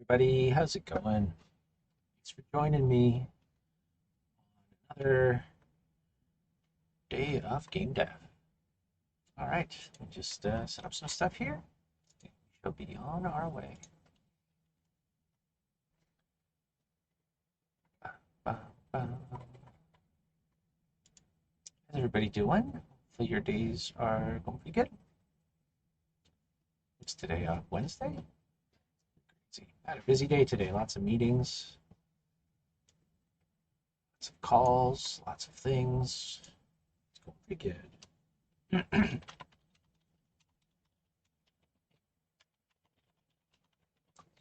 Everybody, how's it going? Thanks for joining me on another day of game dev. All right, let me just set up some stuff here. We shall be on our way. How's everybody doing? Hopefully your days are going pretty good. It's today, Wednesday. I had a busy day today. Lots of meetings, lots of calls, lots of things. It's going pretty good.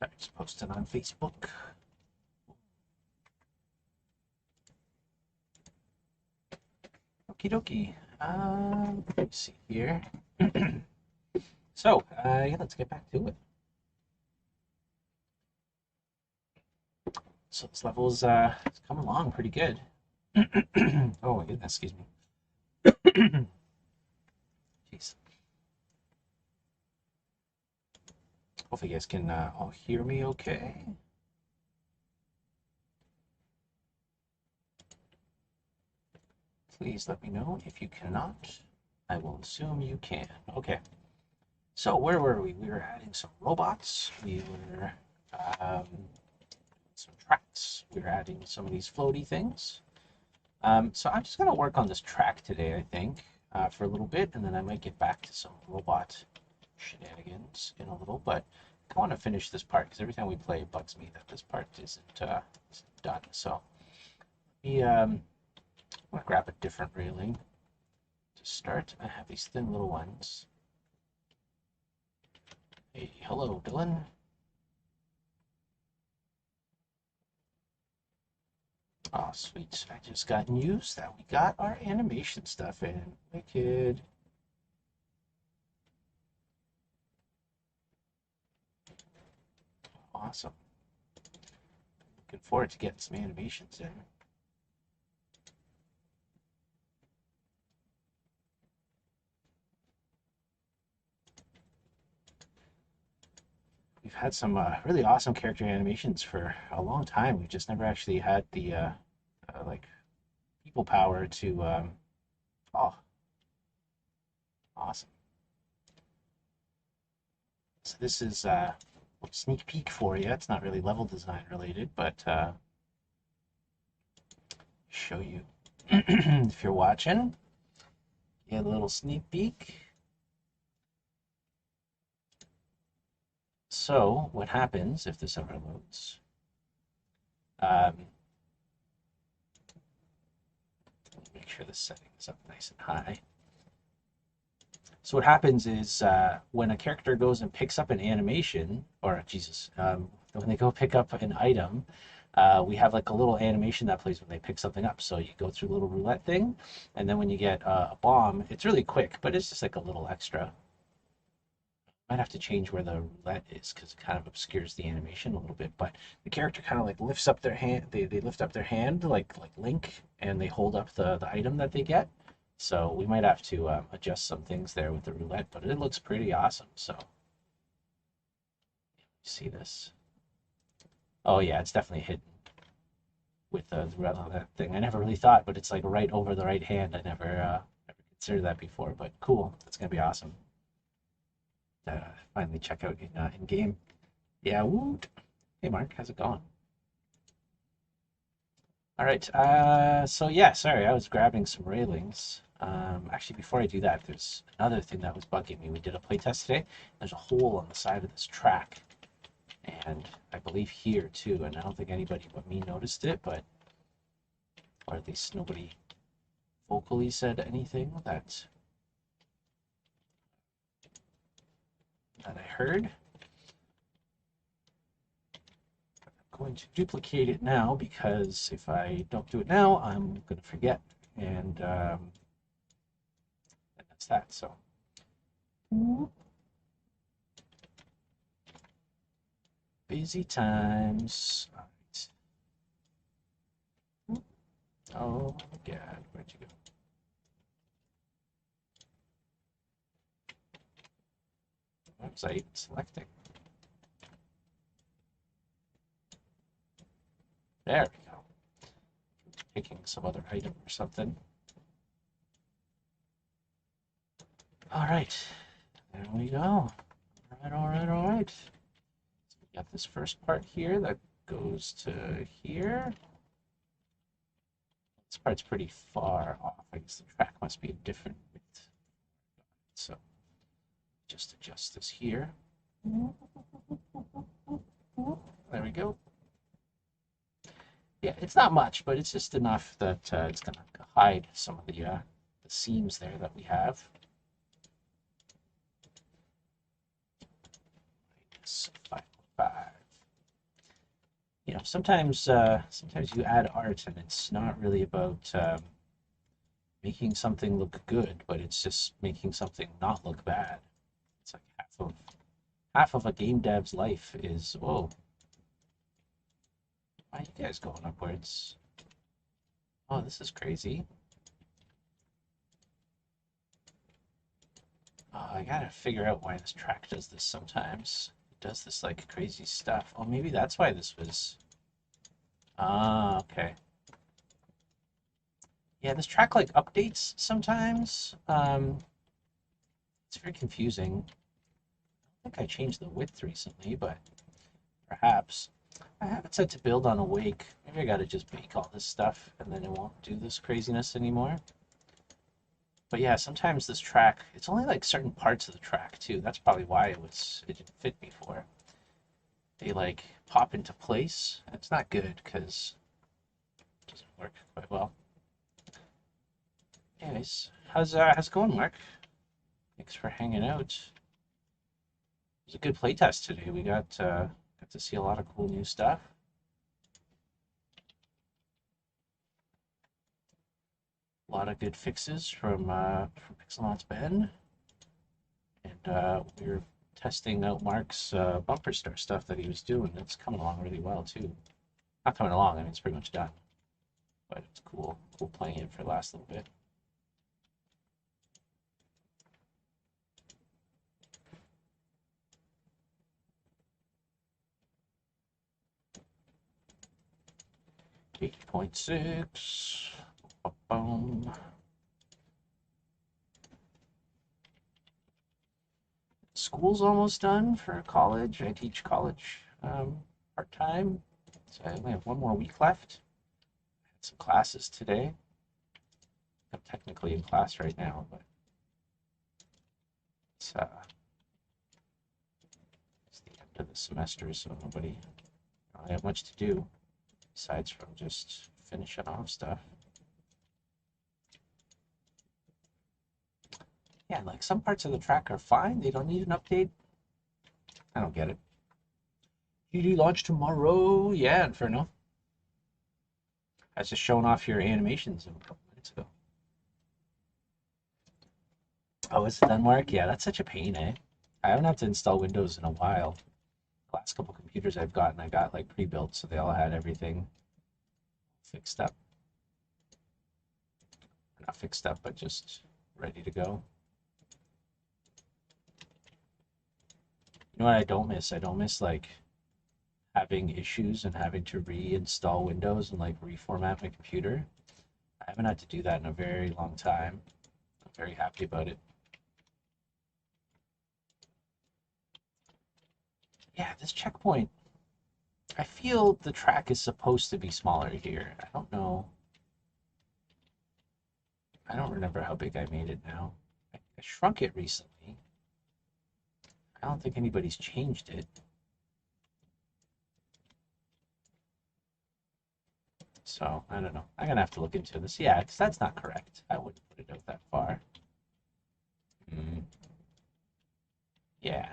I just posted on Facebook. Okie dokie. Let's see here. So, yeah, let's get back to it. So this level's it's coming along pretty good. Oh my goodness, excuse me. Jeez. Hopefully you guys can all hear me okay. Please let me know if you cannot. I will assume you can. Okay. So where were we? We were adding some robots. We were um, some tracks. We were adding some of these floaty things. So I'm just gonna work on this track today, I think, for a little bit, and then I might get back to some robot shenanigans in a little. But I want to finish this part because every time we play, it bugs me that this part isn't done. So I'm gonna grab a different railing to start. I have these thin little ones. Hey, hello, Dylan. Oh, sweet. I just got news that we got our animation stuff in. Wicked. Awesome. Looking forward to getting some animations in. We've had some really awesome character animations for a long time. We've just never actually had the like people power to. Oh, awesome! So this is a sneak peek for you. It's not really level design related, but show you if you're watching. Get a little sneak peek. So what happens if this ever loads? Make sure the setting is up nice and high. So what happens is when a character goes and picks up an animation, or Jesus, when they go pick up an item, we have like a little animation that plays when they pick something up. So you go through a little roulette thing, and then when you get a bomb, it's really quick, but it's just like a little extra. Might have to change where the roulette is because it kind of obscures the animation a little bit. But the character kind of like lifts up their hand. They lift up their hand like Link, and they hold up the item that they get. So we might have to adjust some things there with the roulette, but it looks pretty awesome. So you see this? Oh yeah, it's definitely hidden with the that thing. I never really thought, but it's like right over the right hand. I never considered that before, but cool. That's gonna be awesome. Finally check out in game. Yeah, woot. Hey Mark, how's it going? All right. So yeah, sorry, I was grabbing some railings. Actually, before I do that, there's another thing that was bugging me. We did a playtest today. There's a hole on the side of this track, and I believe here too. And I don't think anybody but me noticed it, but or at least nobody vocally said anything that I heard. I'm going to duplicate it now because if I don't do it now, I'm going to forget, and that's that. So. Busy times. All right. Oh my God, where'd you go? What was I even selecting? There we go. Picking some other item or something. All right, there we go. All right, all right, all right. So we got this first part here that goes to here. This part's pretty far off. I guess the track must be a different width. So just adjust this here. There we go. Yeah, it's not much, but it's just enough that it's going to hide some of the seams there that we have. Minus 5.5. You know, sometimes you add art and it's not really about making something look good, but it's just making something not look bad. It's like half of a game dev's life is, whoa, why are you guys going upwards? Oh, this is crazy. Oh, I gotta figure out why this track does this sometimes. It does this like crazy stuff. Oh, maybe that's why this was. Ah, okay. Yeah, this track like updates sometimes. It's very confusing. I think I changed the width recently, but perhaps. I have it set to build on Awake. Maybe I gotta just bake all this stuff and then it won't do this craziness anymore. But yeah, sometimes this track, it's only like certain parts of the track too. That's probably why it didn't fit before. They like pop into place. It's not good because it doesn't work quite well. Anyways, how's it going, Mark? Thanks for hanging out. It was a good playtest today. We got to see a lot of cool new stuff. A lot of good fixes from Pixelmon's Ben, and we were testing out Mark's bumper star stuff that he was doing. It's coming along really well too. Not coming along. I mean, it's pretty much done, but it's cool playing it for the last little bit. $80.6. Boom. School's almost done for college. I teach college part-time, so I only have one more week left. I had some classes today. I'm technically in class right now, but it's the end of the semester, so I don't have much to do besides from just finishing off stuff. Yeah, like some parts of the track are fine. They don't need an update. I don't get it. GD launch tomorrow. Yeah, Inferno. I was just showing off your animations a couple minutes ago. Oh, it's done, Mark? Yeah, that's such a pain, eh? I haven't had to install Windows in a while. The last couple computers I've gotten, I got like pre-built, so they all had everything fixed up. Not fixed up, but just ready to go. You know what I don't miss? I don't miss like having issues and having to reinstall Windows and like reformat my computer. I haven't had to do that in a very long time. I'm very happy about it. Yeah, this checkpoint, I feel the track is supposed to be smaller here. I don't know. I don't remember how big I made it now. I shrunk it recently. I don't think anybody's changed it. So, I don't know. I'm going to have to look into this. Yeah, because that's not correct. I wouldn't put it out that far. Yeah.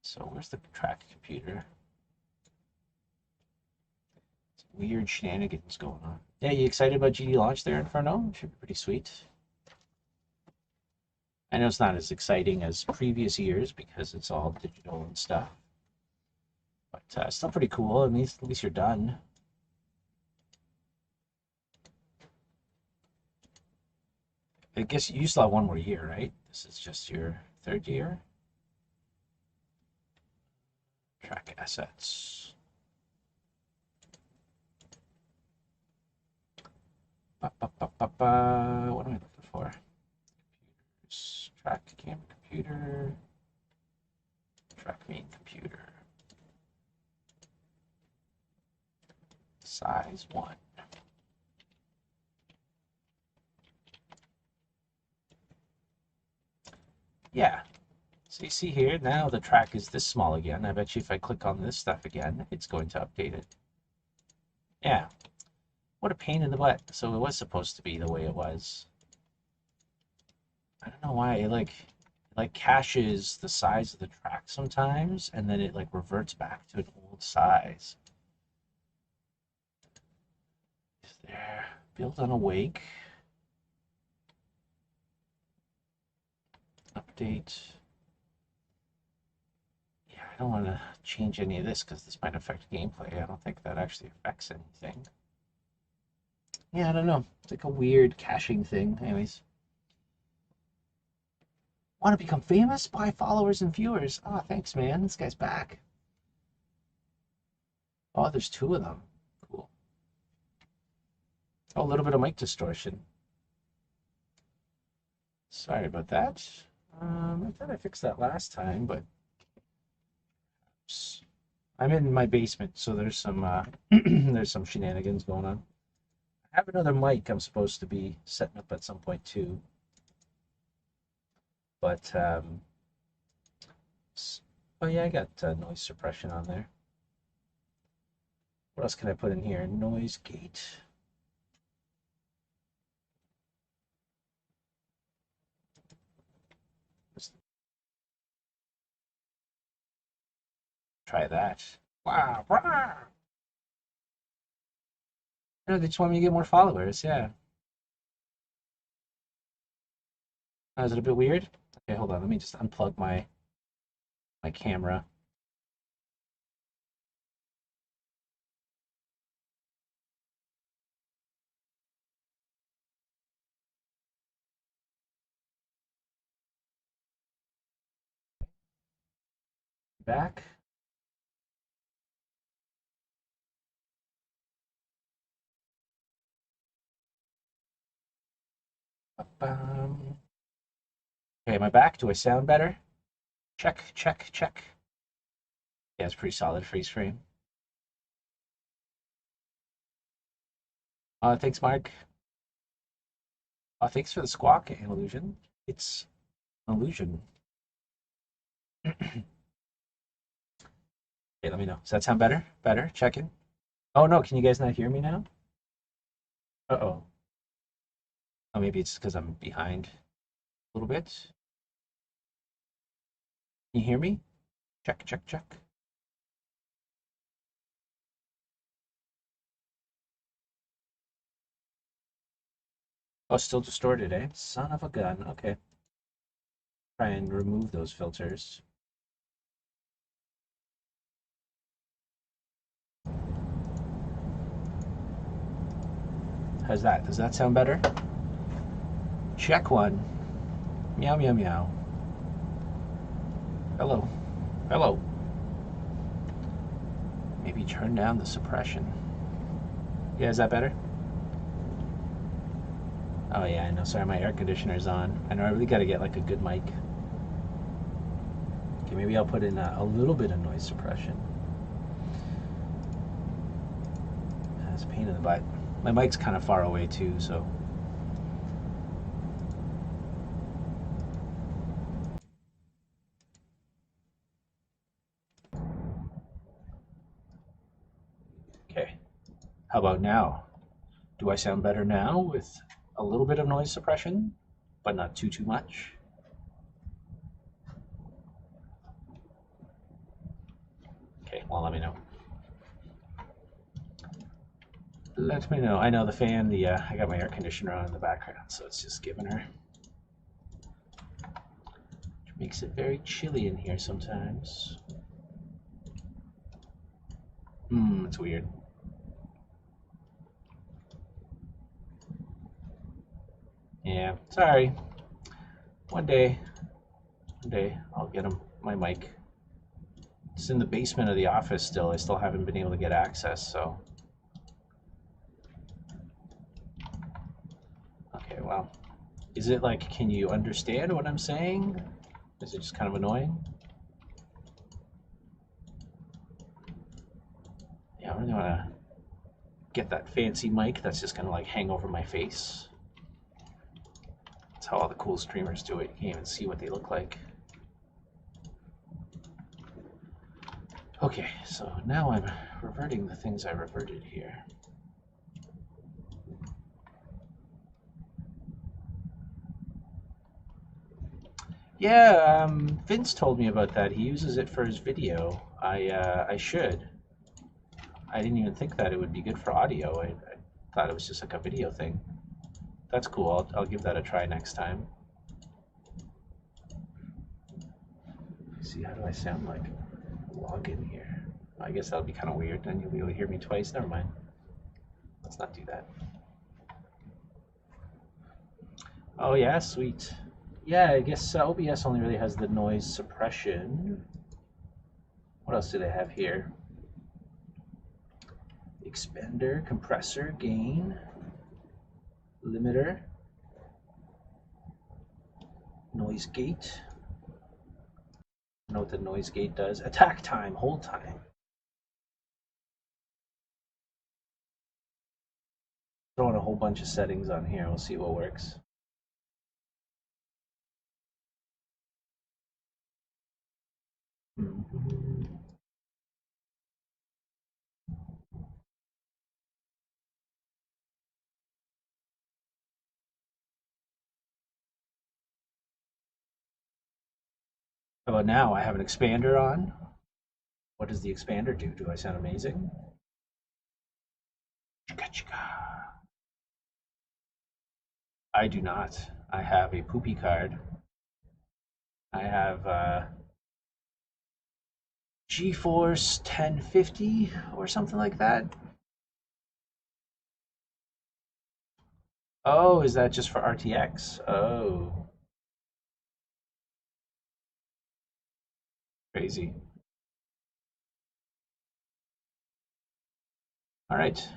So, where's the track computer? Some weird shenanigans going on. Yeah, you excited about GD launch there, Inferno? Should be pretty sweet. I know it's not as exciting as previous years because it's all digital and stuff. But still pretty cool. At least you're done. I guess you still have one more year, right? This is just your third year. Track assets. What am I looking for? Track camera computer. Track main computer. Size 1. Yeah. So you see here, now the track is this small again. I bet you if I click on this stuff again, it's going to update it. Yeah. What a pain in the butt. So it was supposed to be the way it was. I don't know why it like caches the size of the track sometimes, and then it like reverts back to an old size. Is there build on awake? Update. Yeah, I don't want to change any of this because this might affect gameplay. I don't think that actually affects anything. Yeah, I don't know. It's like a weird caching thing. Anyways. Want to become famous? Buy followers and viewers. Oh, thanks, man. This guy's back. Oh, there's 2 of them. Cool. Oh, a little bit of mic distortion. Sorry about that. I thought I fixed that last time, but I'm in my basement, so there's some there's some shenanigans going on. I have another mic I'm supposed to be setting up at some point too, but oh yeah, I got noise suppression on there. What else can I put in here? Noise gate. Try that. Wow. No, they just want me to get more followers. Yeah. Oh, is it a bit weird? Okay, hold on. Let me just unplug my camera. Back. Okay, am I back? Do I sound better? Check, check, check. Yeah, it's pretty solid freeze frame. Thanks, Mark. Thanks for the squawk, an illusion. It's an illusion. Okay, let me know. Does that sound better? Better? Checking. Oh no, can you guys not hear me now? Uh-oh. Oh, maybe it's because I'm behind a little bit. Can you hear me? Check, check, check. Oh, still distorted, eh? Son of a gun. Okay. Try and remove those filters. How's that? Does that sound better? Check one. Meow, meow, meow. Hello. Hello. Maybe turn down the suppression. Yeah, is that better? Oh yeah, I know. Sorry, my air conditioner's on. I know I really got to get like a good mic. Okay, maybe I'll put in a little bit of noise suppression. That's a pain in the butt. My mic's kind of far away too, so. Okay. How about now? Do I sound better now with a little bit of noise suppression, but not too much? Okay, well, let me know. Let me know. I know the fan, I got my air conditioner on in the background, so it's just giving her. Which makes it very chilly in here sometimes. It's weird. Yeah, sorry. One day I'll get my mic. It's in the basement of the office still. I still haven't been able to get access, so. Is it like, can you understand what I'm saying? Is it just kind of annoying? Yeah, I really want to get that fancy mic that's just going to like hang over my face. That's how all the cool streamers do it. You can't even see what they look like. Okay, so now I'm reverting the things I reverted here. Yeah, Vince told me about that. He uses it for his video. I should. I didn't even think that it would be good for audio. I thought it was just like a video thing. That's cool. I'll give that a try next time. Let's see, how do I sound like? Log in here. I guess that'll be kind of weird. Then you'll be able to hear me twice. Never mind. Let's not do that. Oh yeah, sweet. Yeah, I guess OBS only really has the noise suppression. What else do they have here? Expander, compressor, gain, limiter, noise gate. I don't know what the noise gate does. Attack time, hold time. Throwing a whole bunch of settings on here. We'll see what works. How about now? I have an expander on. What does the expander do? Do I sound amazing? I do not. I have a poopy card. I have GeForce 1050 or something like that. Oh, is that just for RTX? Oh, crazy. All right.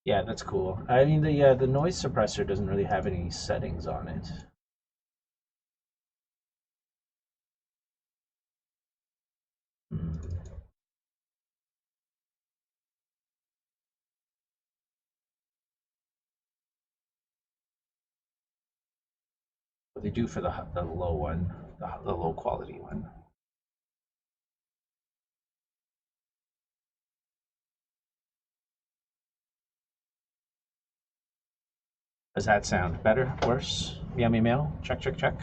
Yeah, that's cool. I mean, the noise suppressor doesn't really have any settings on it. Hmm. What they do for the low one, the low quality one. Does that sound better? Worse? Meow meow meow. Check check check.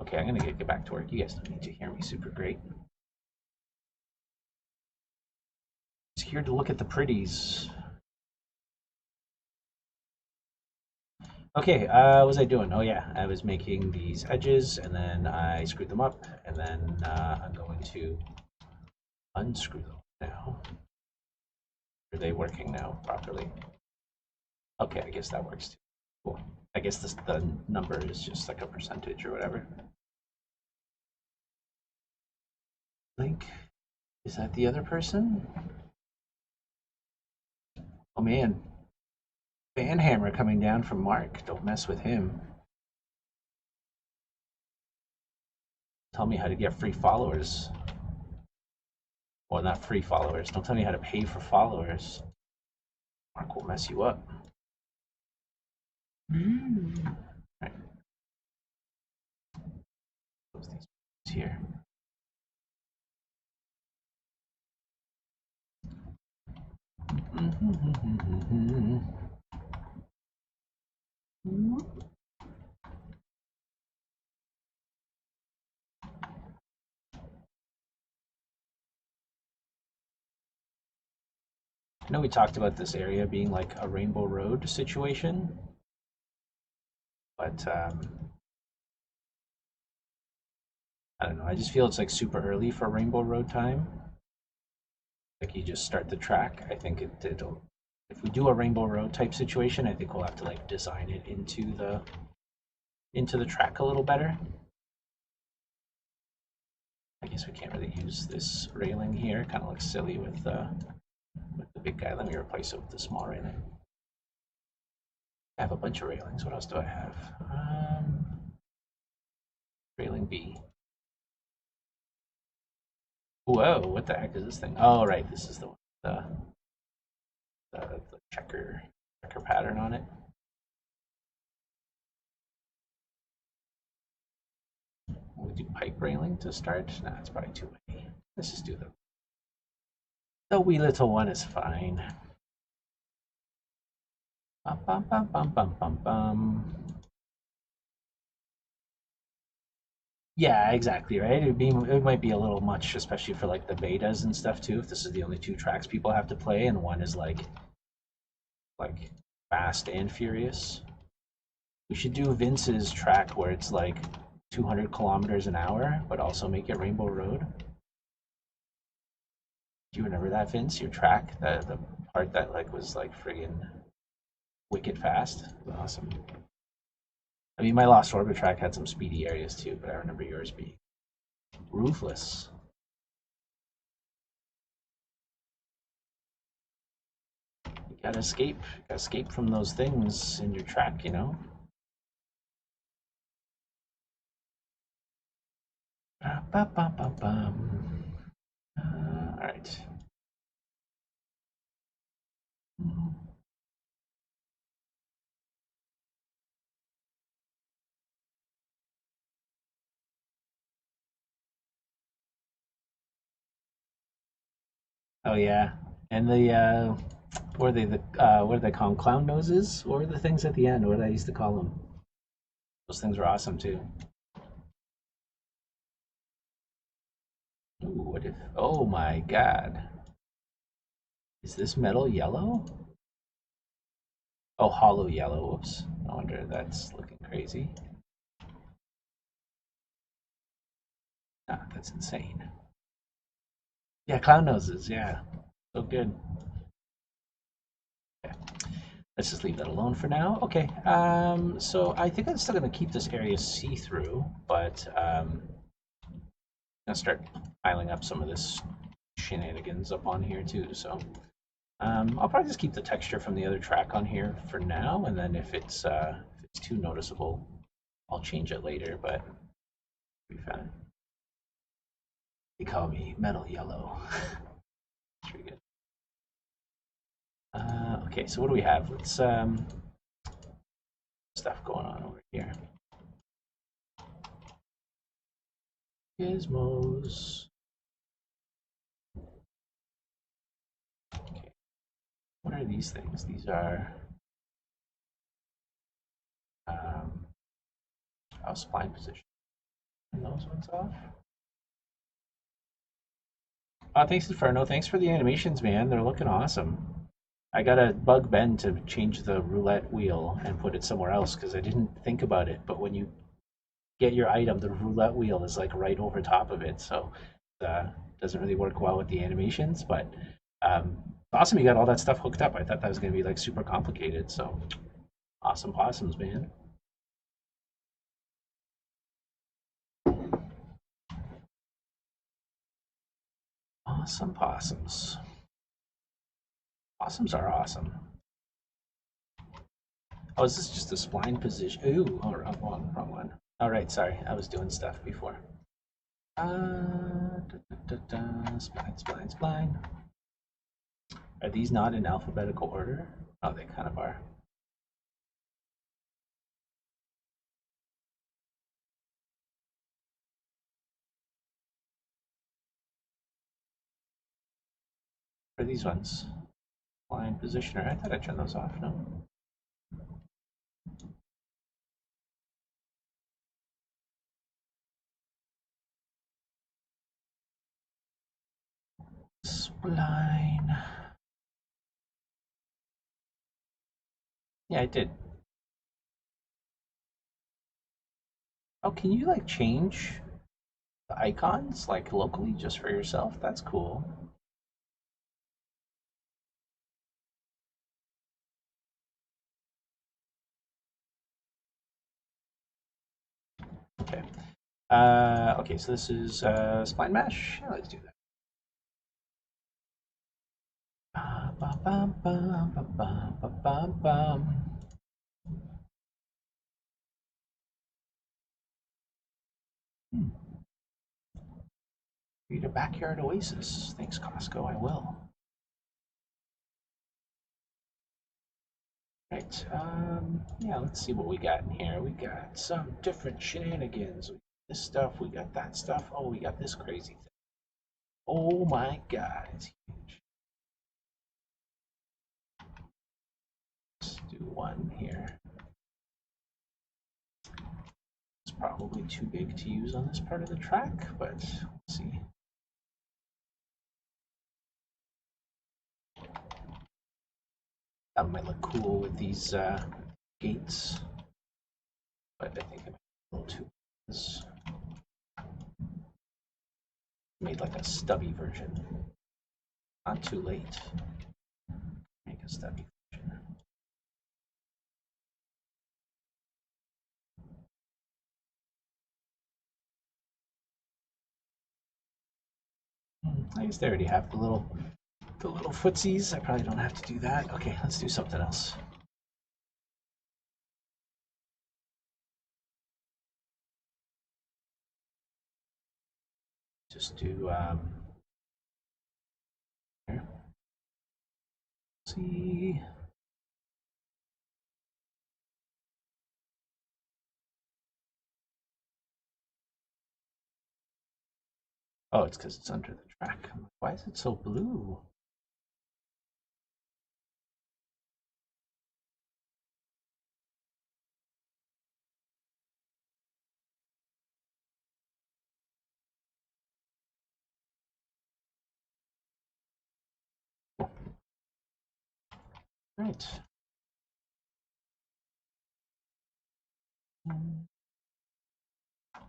Okay, I'm gonna get back to work. You guys don't need to hear me super great. Just here to look at the pretties. Okay, what was I doing? Oh yeah, I was making these edges and then I screwed them up and then I'm going to unscrew them now. Are they working now properly? Okay, I guess that works too. Cool. I guess the number is just like a percentage or whatever. Link, is that the other person? Oh man, Banhammer coming down from Mark. Don't mess with him. Tell me how to get free followers. Well, not free followers. Don't tell me how to pay for followers. Mark will mess you up. Right. Close these here. I know we talked about this area being like a Rainbow Road situation, but I don't know. I just feel it's like super early for Rainbow Road time. Like you just start the track. I think it'll. If we do a Rainbow Road type situation, I think we'll have to like design it into the track a little better. I guess we can't really use this railing here. Kind of looks silly with the big guy. Let me replace it with the small railing. I have a bunch of railings. What else do I have? Railing B. Whoa, what the heck is this thing? Oh, right, this is the one. The checker pattern on it. We'll do pipe railing to start. Nah, it's probably too many. Let's just do the wee little one is fine. Bum, bum, bum, bum, bum, bum, bum. Yeah, exactly, right? It might be a little much, especially for like the betas and stuff too. If this is the only two tracks people have to play, and one is like fast and furious. We should do Vince's track where it's like 200 kilometers an hour, but also make it Rainbow Road. Do you remember that, Vince? Your track, the part that like was like friggin' wicked fast. Awesome. I mean, my Lost Orbit track had some speedy areas too, but I remember yours being ruthless. You gotta escape. You gotta escape from those things in your track, you know? All right. Oh yeah, and the what are they call them? Clown noses? What were the things at the end? What did I used to call them? Those things were awesome too. Ooh, what if? Oh my God, is this metal yellow? Oh, hollow yellow. Whoops. No wonder that's looking crazy. Ah, that's insane. Yeah, clown noses. Yeah, so good. Okay. Let's just leave that alone for now. Okay. So I think I'm still going to keep this area see-through, but I'm gonna start piling up some of this shenanigans up on here too. So I'll probably just keep the texture from the other track on here for now, and then if it's too noticeable, I'll change it later. But it'll be fine. They call me Metal Yellow. Pretty good. Okay, so what do we have? Let's stuff going on over here. Gizmos. Okay, what are these things? These are spline position. Turn those ones off. Thanks, Inferno. Thanks for the animations, man. They're looking awesome. I gotta bug Ben to change the roulette wheel and put it somewhere else because I didn't think about it. But when you get your item, the roulette wheel is like right over top of it, so doesn't really work well with the animations. But awesome, you got all that stuff hooked up. I thought that was gonna be like super complicated. So awesome possums, man. Awesome possums. Possums are awesome. Oh, is this just a spline position? Ooh, oh, wrong one. All right, sorry, I was doing stuff before. Spline, spline, spline. Are these not in alphabetical order? Oh, they kind of are. What are these ones? Spline positioner. I thought I turned those off. No. Spline. Yeah, I did. Oh, can you like change the icons like locally just for yourself? That's cool. Okay. Okay, so this is spline mesh. Yeah, let's do that. Bum, bum, bum, bum, bum, bum, bum, bum. Hmm. Create a backyard oasis. Thanks, Costco. I will. Right. Yeah, let's see what we got in here. We got some different shenanigans. We got this stuff, we got that stuff. Oh, we got this crazy thing. Oh my god, it's huge. Let's do one here. It's probably too big to use on this part of the track, but let's see. That might look cool with these gates, but I think it might be a little too. It's made like a stubby version. Not too late. Make a stubby version. I guess they already have the little footsies. I probably don't have to do that. Okay, let's do something else. Just do here. See. Oh, it's because it's under the track. Why is it so blue? Right.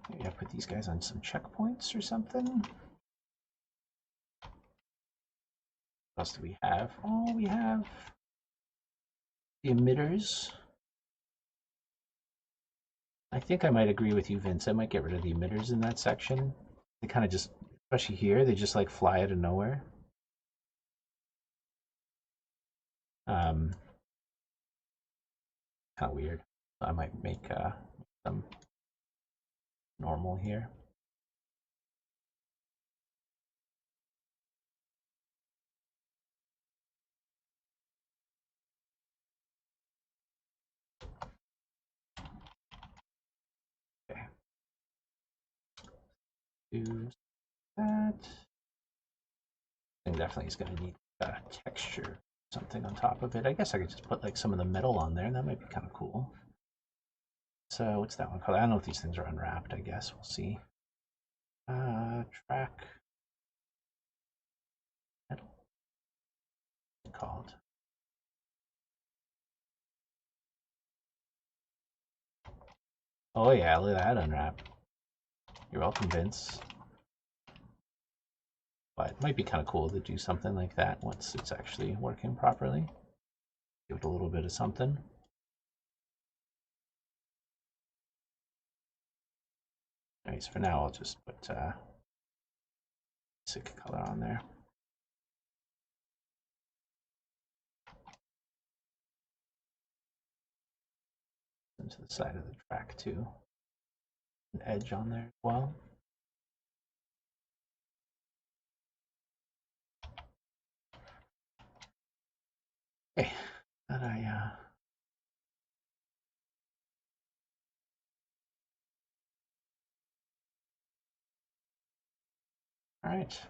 Maybe I put these guys on some checkpoints or something. What else do we have? Oh, we have the emitters. I think I might agree with you, Vince. I might get rid of the emitters in that section. They kind of just, especially here, they just like fly out of nowhere. Um, Kind of weird. I might make them normal here. Okay. Do that. And definitely is going to need texture, something on top of it. I guess I could just put like some of the metal on there. That might be kind of cool. So what's that one called? I don't know if these things are unwrapped. I guess we'll see. Track metal called. Oh yeah, look at that unwrap. You're welcome, Vince. But it might be kind of cool to do something like that once it's actually working properly. Give it a little bit of something. Anyways, for now I'll just put basic color on there. Into the side of the track too. An edge on there as well. Okay, that all right.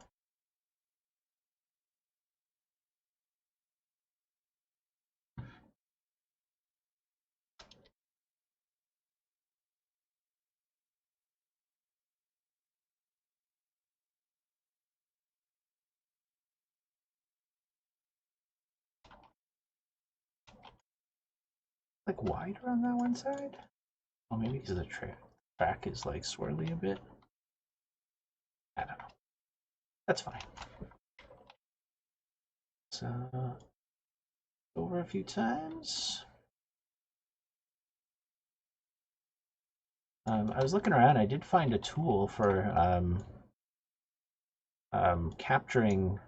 Like wider on that one side? Oh, maybe because the track is like swirly a bit. I don't know. That's fine. So over a few times. I was looking around. I did find a tool for capturing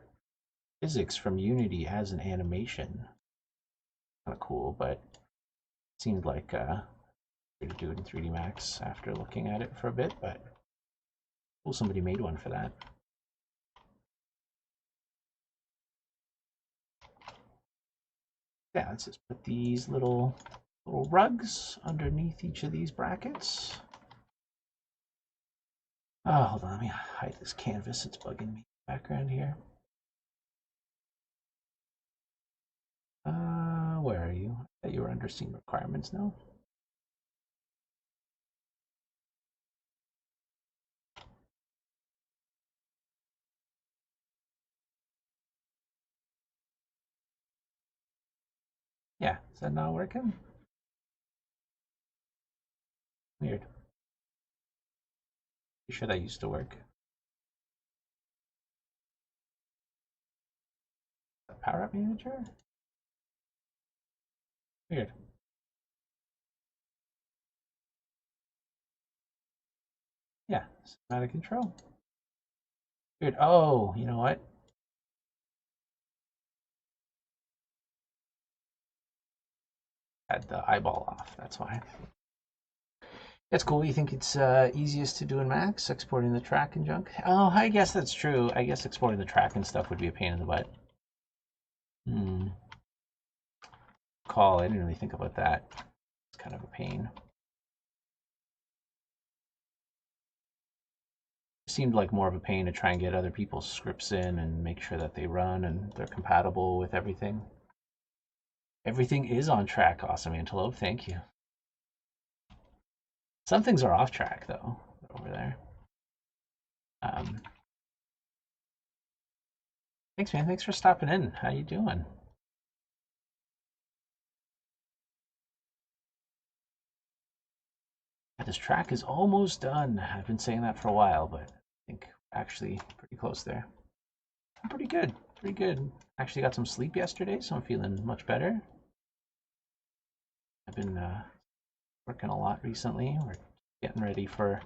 physics from Unity as an animation. Kind of cool, but seemed like to do it in 3D Max after looking at it for a bit, but cool somebody made one for that. Yeah, let's just put these little rugs underneath each of these brackets. Oh, hold on, let me hide this canvas. It's bugging me. Background here. Where are you? I thought you were under scene requirements now. Yeah, is that not working? Weird. You sure that used to work? Power Up Manager? Weird. Yeah, out of control. Weird. Oh, you know what? Had the eyeball off, that's why. That's cool. You think it's easiest to do in Max, exporting the track and junk? Oh, I guess that's true. I guess exporting the track and stuff would be a pain in the butt. I didn't really think about that. It's kind of a pain. It seemed like more of a pain to try and get other people's scripts in and make sure that they run and they're compatible with everything. Everything is on track. Awesome, Antelope. Thank you. Some things are off track though over there. Thanks, man. Thanks for stopping in. How you doing? This track is almost done. I've been saying that for a while, but I think actually pretty close there. I'm pretty good. Pretty good. Actually got some sleep yesterday, so I'm feeling much better. I've been working a lot recently. We're getting ready for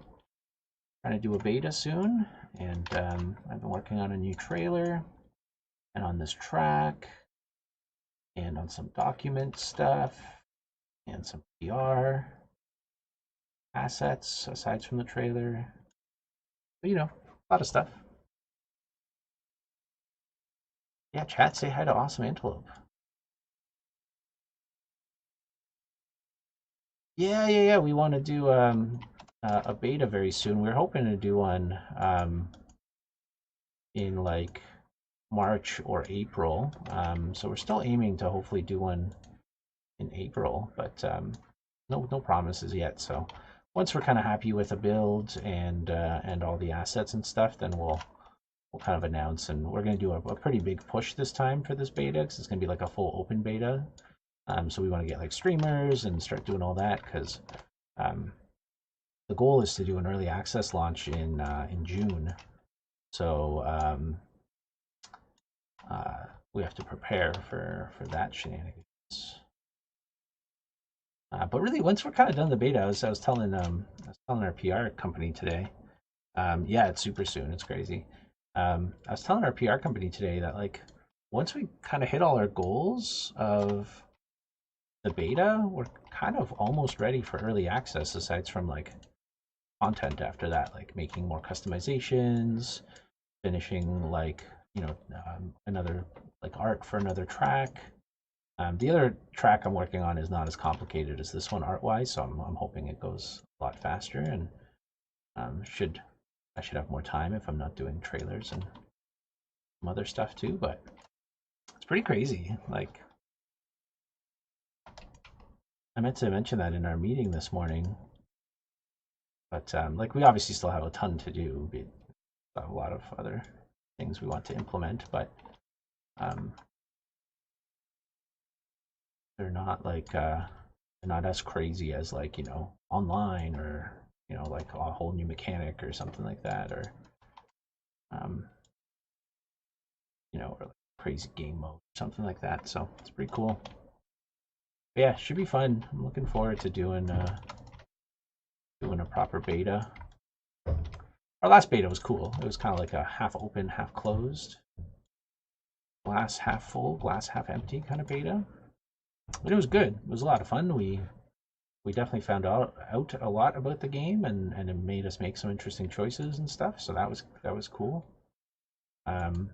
trying to do a beta soon, and I've been working on a new trailer and on this track and on some document stuff and some PR assets aside from the trailer. But, you know, a lot of stuff. Yeah, chat, say hi to Awesome Antelope. Yeah. We want to do a beta very soon. We're hoping to do one in like March or April. So we're still aiming to hopefully do one in April, but no promises yet. So once we're kind of happy with the build and all the assets and stuff, then we'll kind of announce, and we're going to do a pretty big push this time for this beta because it's going to be like a full open beta. So we want to get like streamers and start doing all that because the goal is to do an early access launch in June. So we have to prepare for that shenanigans. But really, once we're kind of done the beta, I was telling our PR company today. Yeah, it's super soon. It's crazy. I was telling our PR company today that like once we kind of hit all our goals of the beta, we're kind of almost ready for early access. Aside from like content after that, like making more customizations, finishing like another like art for another track. The other track I'm working on is not as complicated as this one art-wise, so I'm hoping it goes a lot faster, and I should have more time if I'm not doing trailers and some other stuff too. But it's pretty crazy. Like I meant to mention that in our meeting this morning, but like we obviously still have a ton to do. We have a lot of other things we want to implement, but they're not like they're not as crazy as like online or like a whole new mechanic or something like that, or or like crazy game mode, something like that. So it's pretty cool. But yeah, should be fun. I'm looking forward to doing a proper beta. Our last beta was cool. It was kind of like a half open, half closed, glass half full, glass half empty kind of beta. But it was good. It was a lot of fun. We we definitely found out a lot about the game, and it made us make some interesting choices and stuff. So that was cool. Um,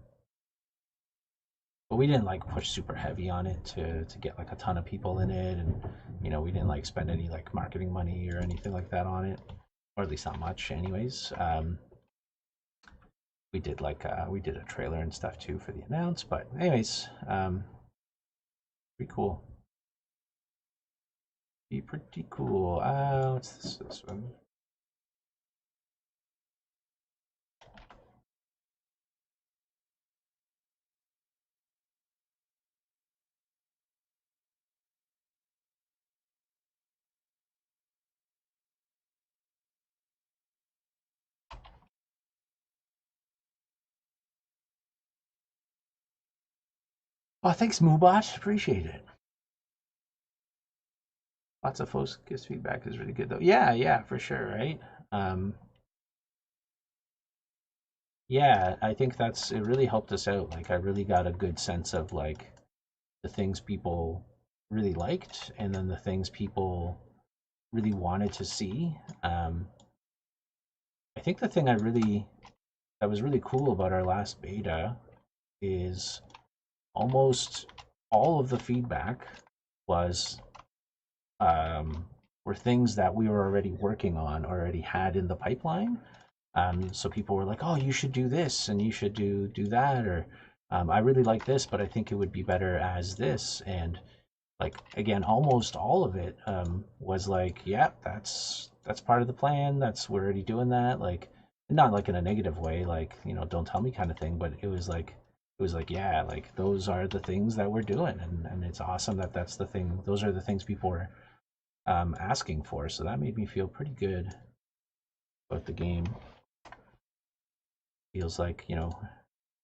but we didn't like push super heavy on it to get like a ton of people in it, and we didn't like spend any like marketing money or anything like that on it, or at least not much, anyways. We did a trailer and stuff too for the announce, but anyways, pretty cool. Be pretty cool. What's this one? Oh, thanks, Moobot. Appreciate it. Lots of focus feedback is really good though. Yeah, yeah, for sure, right? Um, yeah, I think it really helped us out. Like I really got a good sense of like the things people really liked and then the things people really wanted to see. I think the thing that was really cool about our last beta is almost all of the feedback was um, were things that we were already working on, already had in the pipeline. So people were like, "Oh, you should do this, and you should do that," or "I really like this, but I think it would be better as this." And like again, almost all of it was like, "Yeah, that's part of the plan. We're already doing that." Like not like in a negative way, like don't tell me kind of thing, but it was like yeah, like those are the things that we're doing, and it's awesome that that's the thing. Those are the things people are asking for. So that made me feel pretty good about the game. Feels like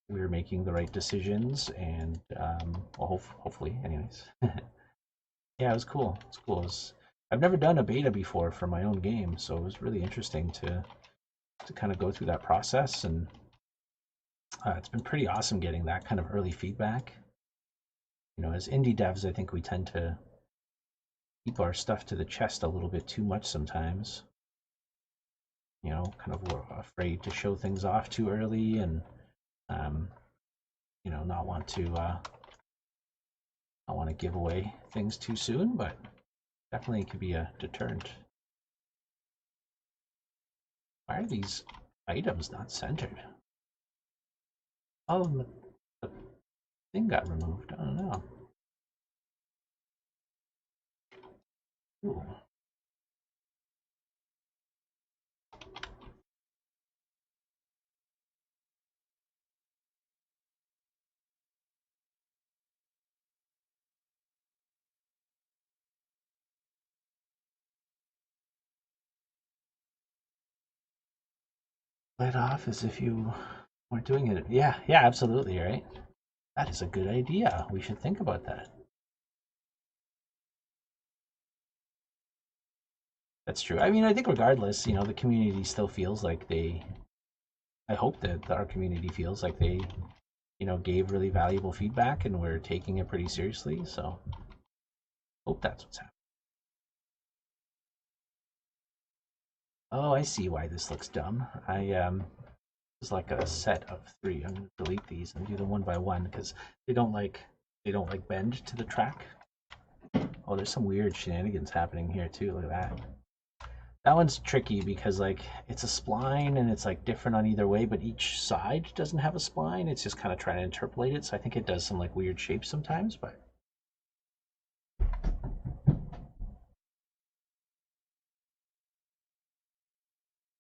we're making the right decisions, and well, hopefully, anyways. Yeah, it was cool. It's cool. I've never done a beta before for my own game, so it was really interesting to kind of go through that process, and it's been pretty awesome getting that kind of early feedback. As indie devs, I think we tend to keep our stuff to the chest a little bit too much sometimes. Kind of afraid to show things off too early, and um, not want to give away things too soon, but definitely could be a deterrent. Why are these items not centered? Oh, the thing got removed. I don't know. Ooh. Let off as if you weren't doing it. Yeah, yeah, absolutely, right? That is a good idea. We should think about that. That's true. I mean, I think regardless, the community still feels like I hope that our community feels like they, gave really valuable feedback and we're taking it pretty seriously. So hope that's what's happening. Oh, I see why this looks dumb. It's like a set of three. I'm gonna delete these and do them one by one because they don't like bend to the track. Oh, there's some weird shenanigans happening here too. Look at that. That one's tricky because like it's a spline and it's like different on either way, but each side doesn't have a spline. It's just kind of trying to interpolate it. So I think it does some like weird shapes sometimes, but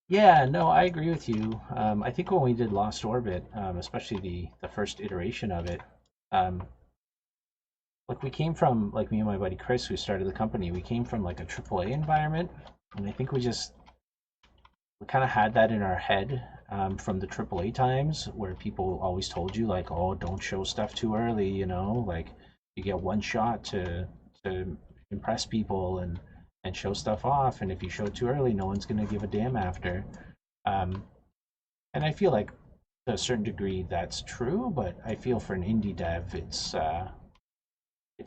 yeah, no, I agree with you. I think when we did Lost Orbit, especially the first iteration of it, um, like we came from like me and my buddy Chris, who started the company. We came from like a AAA environment, and I think we kind of had that in our head from the AAA times, where people always told you like, oh, don't show stuff too early. Like you get one shot to impress people and show stuff off, and if you show it too early, no one's gonna give a damn after. Um, and I feel like to a certain degree that's true, but I feel for an indie dev, it's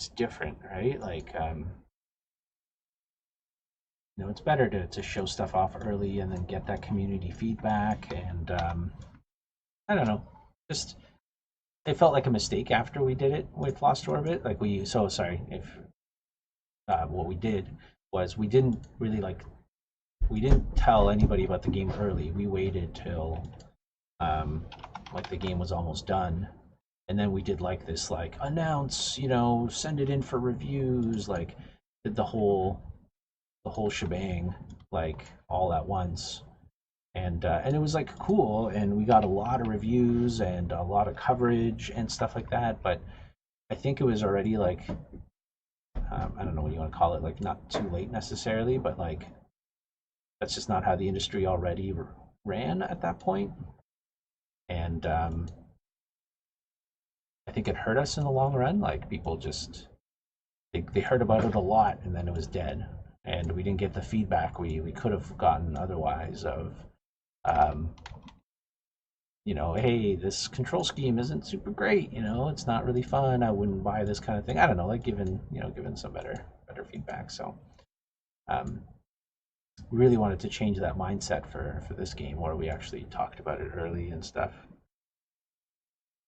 different, right? Like it's better to show stuff off early and then get that community feedback. And I don't know, just it felt like a mistake after we did it with Lost Orbit. Like so sorry if what we did was we didn't tell anybody about the game early. We waited till like the game was almost done, and then we did like this like announce, send it in for reviews, like did the whole shebang like all at once. And it was like cool, and we got a lot of reviews and a lot of coverage and stuff like that. But I think it was already like I don't know what you want to call it, like not too late necessarily, but like that's just not how the industry already ran at that point. And I think it hurt us in the long run. Like people just they heard about it a lot, and then it was dead, and we didn't get the feedback we could have gotten otherwise of um, hey, this control scheme isn't super great. It's not really fun. I wouldn't buy this kind of thing. I don't know, like given some better feedback. So um, we really wanted to change that mindset for this game, where we actually talked about it early and stuff.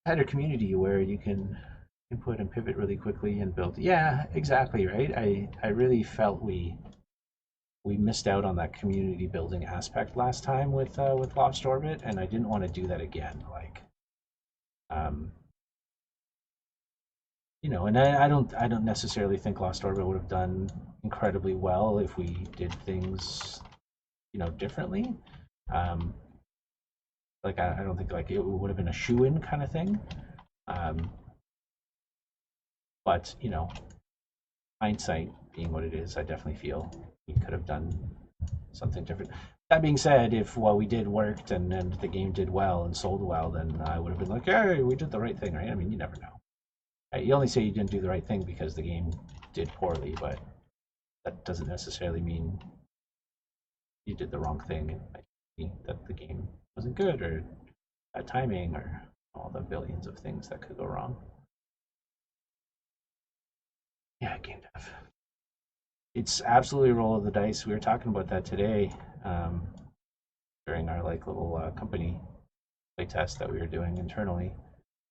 Had a community where you can input and pivot really quickly and build. Yeah, exactly right. I really felt we missed out on that community building aspect last time with Lost Orbit, and I didn't want to do that again. Like, um, and I don't necessarily think Lost Orbit would have done incredibly well if we did things, differently. Um, like I don't think like it would have been a shoe in kind of thing. Um, but hindsight being what it is, I definitely feel we could have done something different. That being said, if what we did worked and the game did well and sold well, then I would have been like, hey, we did the right thing, right? I mean, you never know. Right? You only say you didn't do the right thing because the game did poorly, but that doesn't necessarily mean you did the wrong thing. It might mean that the game wasn't good or bad timing or all the billions of things that could go wrong. Yeah, game dev. It's absolutely a roll of the dice. We were talking about that today um, during our like little company play test that we were doing internally.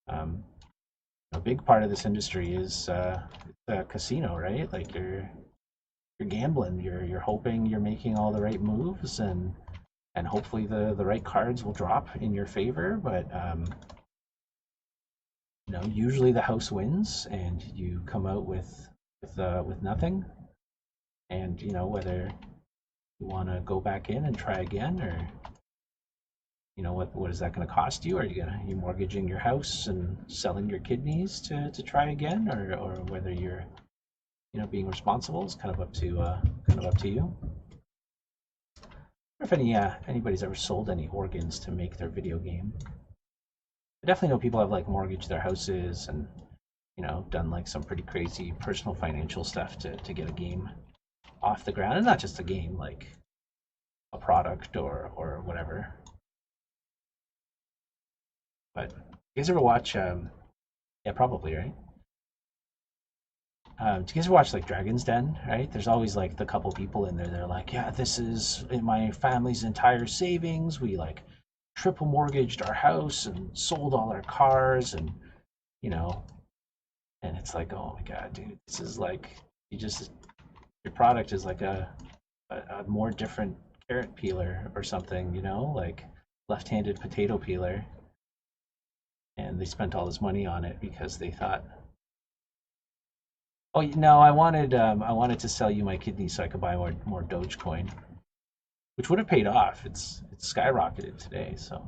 Um, a big part of this industry is a casino, right? Like you're gambling. You're hoping you're making all the right moves, and hopefully the right cards will drop in your favor. But usually the house wins, and you come out with nothing. And whether you want to go back in and try again, or what is that going to cost you? Are you mortgaging your house and selling your kidneys to try again, or whether you're being responsible is kind of up to you. Or if anybody's ever sold any organs to make their video game. I definitely know people have like mortgaged their houses and done like some pretty crazy personal financial stuff to get a game off the ground, and not just a game, like a product or whatever. But you guys ever watch? Yeah, probably right. Do you guys ever watch like Dragon's Den? Right? There's always like the couple people in there. They're like, yeah, this is in my family's entire savings. We like triple mortgaged our house and sold all our cars, and you know, and it's like, oh my god, dude, this is like your product is like a more different carrot peeler or something, like left-handed potato peeler, and they spent all this money on it because they thought, oh no, I wanted to sell you my kidney so I could buy more Dogecoin, which would have paid off. It's skyrocketed today, so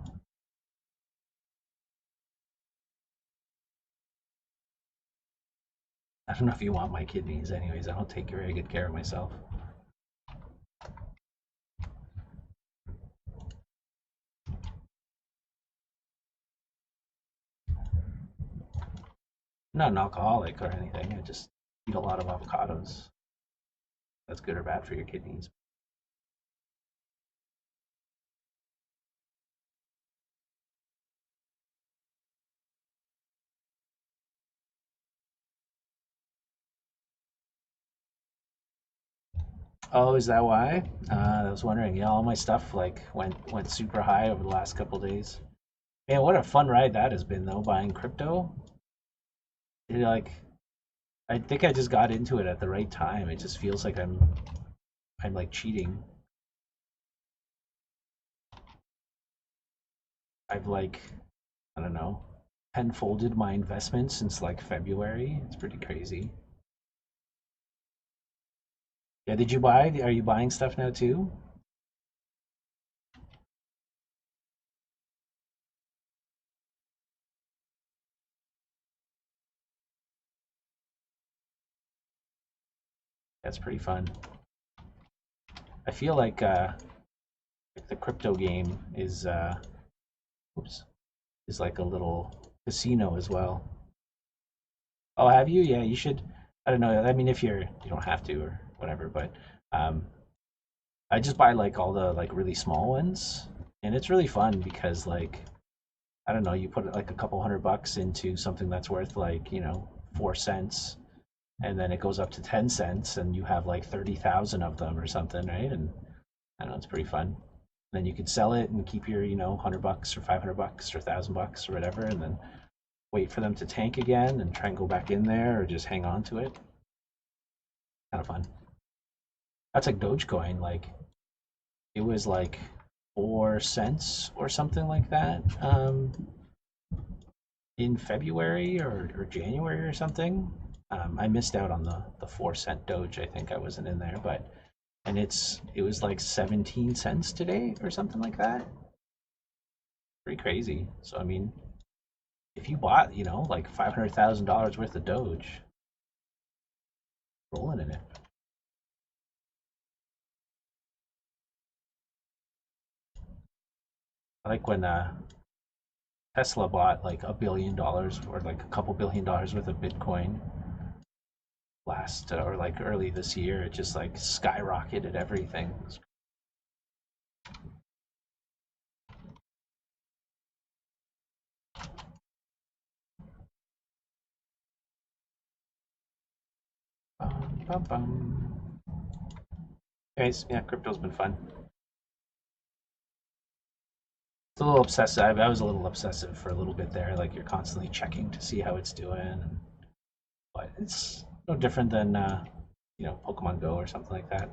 I don't know if you want my kidneys. Anyways, I don't take very good care of myself. I'm not an alcoholic or anything. I just eat a lot of avocados. That's good or bad for your kidneys. Oh, is that why? I was wondering. Yeah, all my stuff like went super high over the last couple days. Man, what a fun ride that has been though, buying crypto. You're like, I think I just got into it at the right time. It just feels like I'm like cheating. I've like, I don't know, tenfolded my investment since like February. It's pretty crazy. Yeah, did you buy? Are you buying stuff now too? That's pretty fun. I feel like the crypto game oops, is like a little casino as well. Oh, have you? Yeah, you should. I don't know. I mean, if you don't have to or whatever, but um, I just buy like all the like really small ones, and it's really fun because like I don't know, you put like a couple $100 into something that's worth like 4 cents, and then it goes up to 10 cents, and you have like 30,000 of them or something, right? And I don't know, it's pretty fun. Then you could sell it and keep your $100 or $500 or $1,000 or whatever, and then wait for them to tank again and try and go back in there or just hang on to it. Kind of fun. That's like Dogecoin. Like it was like 4 cents or something like that in February or January or something. I missed out on the 4 cent Doge. I think I wasn't in there, but and it was like 17 cents today or something like that. Pretty crazy. So I mean, if you bought like $500,000 worth of Doge, rolling in it. I like when Tesla bought like $1 billion or like a couple $1 billion worth of Bitcoin last or like early this year. It just like skyrocketed everything. Bum, bum, bum. Guys, yeah, crypto's been fun. It's a little obsessive. I was a little obsessive for a little bit there. Like you're constantly checking to see how it's doing, but it's no different than Pokemon Go or something like that.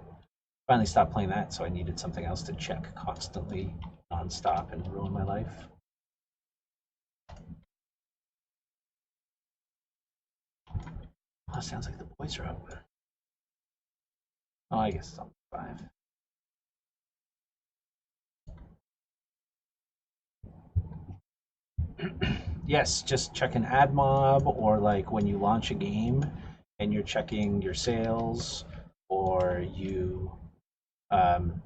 Finally stopped playing that, so I needed something else to check constantly, nonstop, and ruin my life. Oh, sounds like the boys are out. Oh, I guess it's on 5. Yes, just check an ad mob or like when you launch a game and you're checking your sales or you um,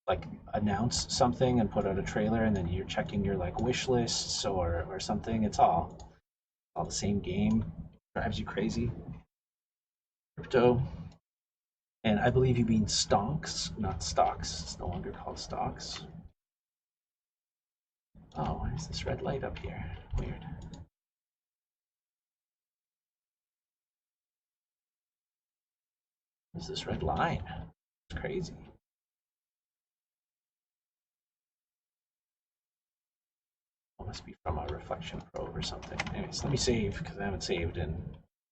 like announce something and put out a trailer and then you're checking your like wish lists or something. It's all the same game. Drives you crazy. Crypto. And I believe you mean stonks, not stocks. It's no longer called stocks. Oh, why is this red light up here? Weird. What is this red line? It's crazy. It must be from a reflection probe or something. Anyways, let me save because I haven't saved in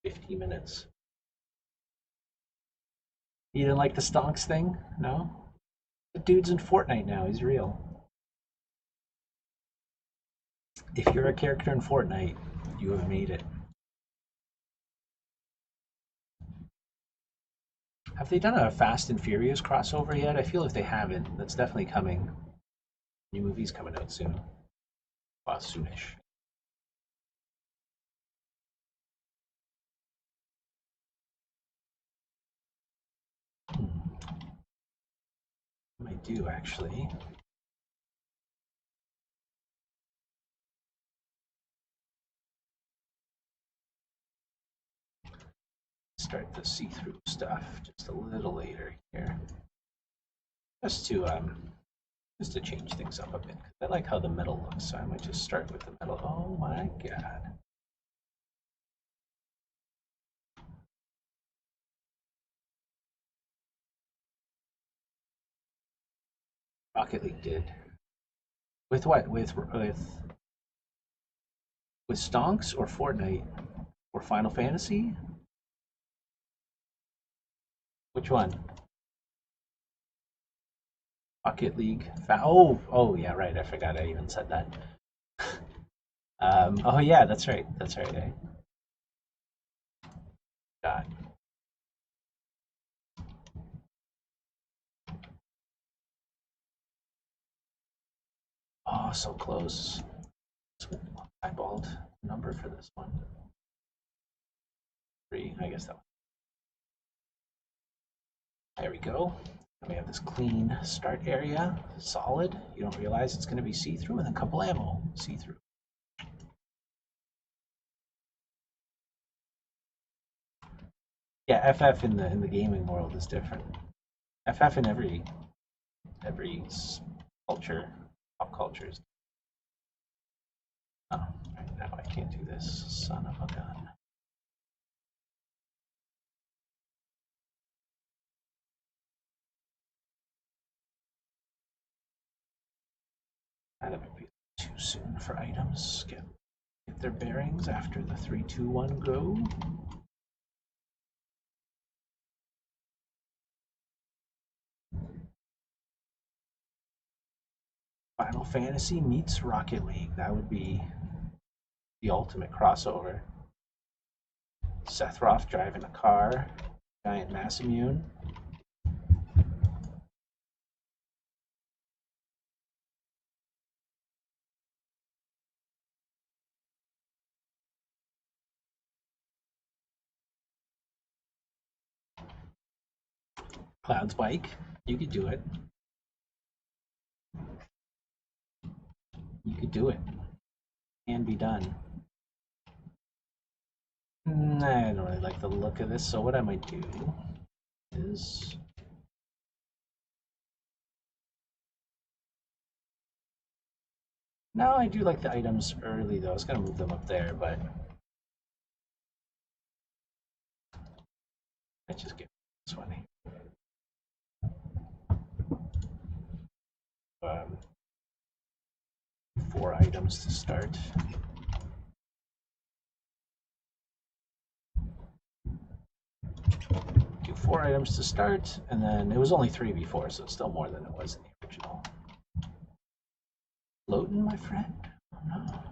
15 minutes. You didn't like the stonks thing? No? The dude's in Fortnite now. He's real. If you're a character in Fortnite, you have made it. Have they done a Fast and Furious crossover yet? I feel if they haven't, that's definitely coming. New movie's coming out soon. Well, soonish. I do actually. Start the see-through stuff just a little later here, just to just to change things up a bit. I like how the metal looks, so I might just start with the metal. Oh my god! Rocket League did. With what? With Stonks or Fortnite or Final Fantasy? Which one? Rocket League. Oh yeah, right. I forgot I even said that. Oh yeah, that's right. That's right. I forgot. Oh, so close. Eyeballed number for this one. 3. I guess that one. There we go. And we have this clean start area, solid. You don't realize it's going to be see-through, and then a couple ammo, see-through. Yeah, FF in the gaming world is different. FF in every culture, pop cultures. Oh, right now I can't do this. Son of a gun. That might be too soon for items. Get their bearings after the 3, 2, 1 go. Final Fantasy meets Rocket League. That would be the ultimate crossover. Sephiroth driving a car, giant mass immune. Cloud's bike. You could do it. You could do it. Can be done. I don't really like the look of this, so what I might do is no, I do like the items early though. I was gonna move them up there, but I just get this one. Um, 4 items to start. Do 4 items to start, and then it was only 3 before, so it's still more than it was in the original. Floating, my friend? Oh no.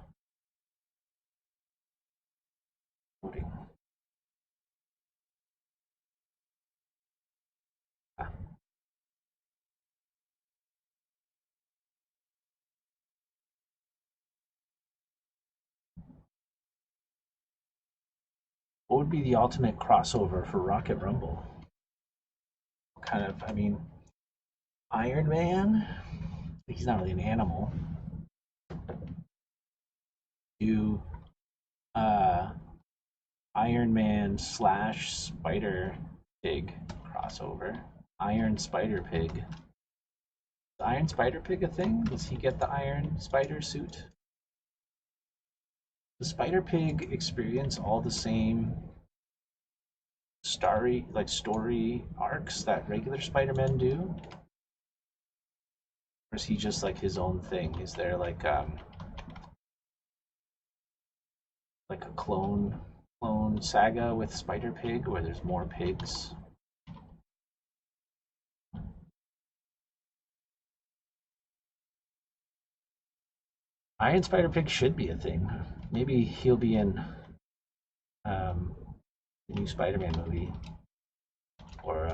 Floating. Ah. What would be the ultimate crossover for Rocket Rumble? Kind of, I mean, Iron Man? He's not really an animal. Do Iron Man slash Spider Pig crossover. Iron Spider Pig. Is Iron Spider Pig a thing? Does he get the Iron Spider suit? Does Spider Pig experience all the same story arcs that regular Spider-Man do? Or is he just like his own thing? Is there like a clone saga with Spider Pig where there's more pigs? Iron Spider Pig should be a thing. Maybe he'll be in um, the new Spider-Man movie, or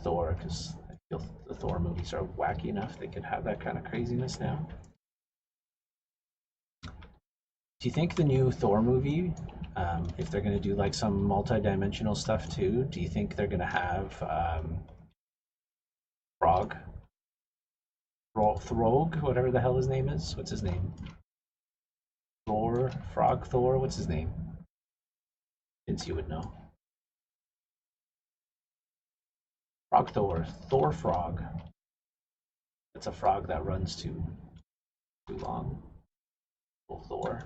Thor, because I feel the Thor movies are wacky enough they could have that kind of craziness now. Do you think the new Thor movie, if they're going to do like some multi-dimensional stuff too, do you think they're going to have Frog, Throg, whatever the hell his name is? What's his name? Frog Thor. What's his name? Since you would know. Frog Thor Frog. It's a frog that runs too long. Thor.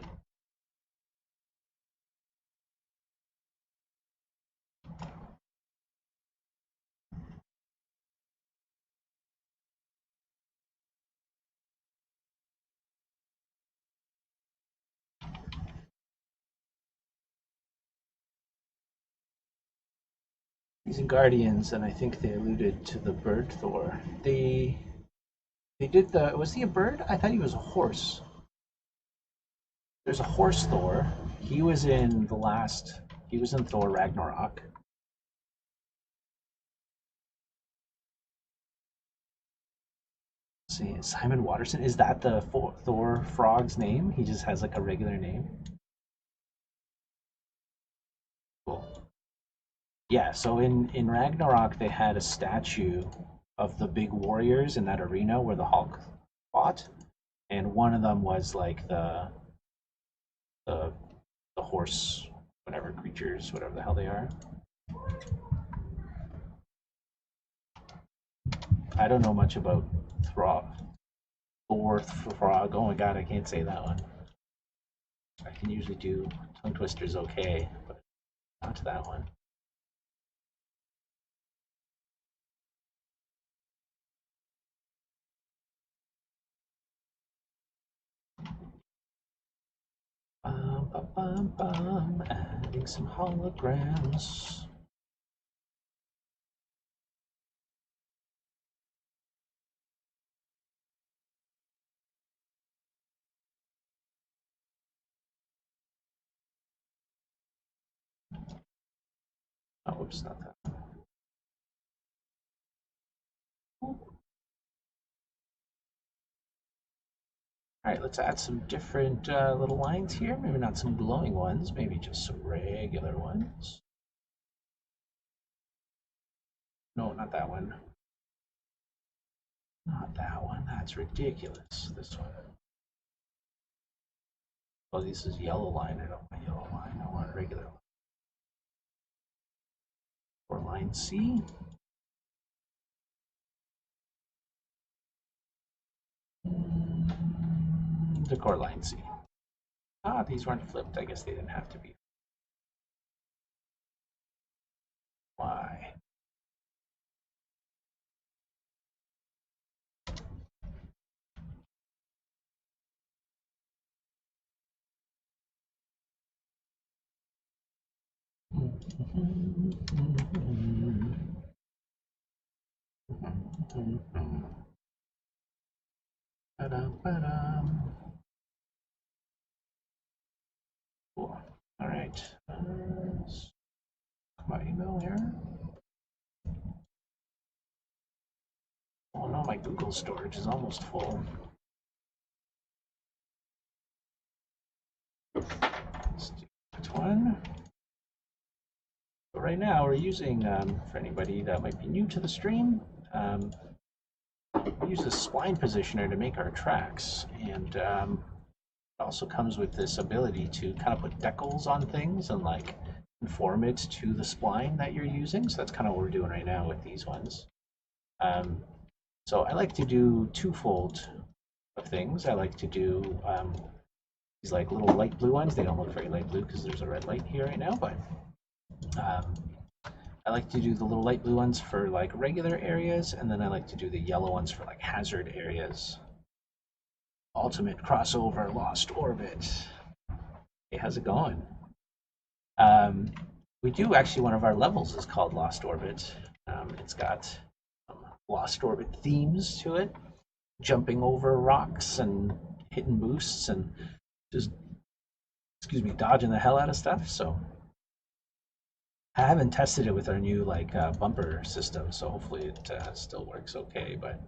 Using Guardians, and I think they alluded to the bird Thor. They did the. Was he a bird? I thought he was a horse. There's a horse Thor. He was in the last. He was in Thor Ragnarok. Let's see, Simon Watterson. Is that the Thor frog's name? He just has like a regular name. Cool. Yeah. So in Ragnarok, they had a statue of the big warriors in that arena where the Hulk fought, and one of them was like the the horse, whatever creatures, whatever the hell they are. I don't know much about Thor Frog. Oh my god, I can't say that one. I can usually do tongue twisters okay, but not to that one. Adding some holograms. Oh, whoops, not that. All right, let's add some different little lines here. Maybe not some glowing ones, maybe just some regular ones. No, not that one. Not that one. That's ridiculous. This one. Oh, this is yellow line. I don't want yellow line. I want regular line. Or line C. Decor line C. Ah, these weren't flipped. I guess they didn't have to be. Why? Cool. All right. My email here. Oh no, my Google storage is almost full. Let's do that one. But right now we're using, for anybody that might be new to the stream, we use the spline positioner to make our tracks, and it also comes with this ability to kind of put decals on things and like conform it to the spline that you're using. So that's kind of what we're doing right now with these ones. So I like to do twofold of things. I like to do these like little light blue ones. They don't look very light blue because there's a red light here right now, but I like to do the little light blue ones for like regular areas, and then I like to do the yellow ones for like hazard areas. Ultimate crossover Lost Orbit. Hey, how's it going? We do actually, one of our levels is called Lost Orbit. It's got Lost Orbit themes to it, jumping over rocks and hitting boosts and just, excuse me, dodging the hell out of stuff. So I haven't tested it with our new like bumper system, so hopefully it still works okay. But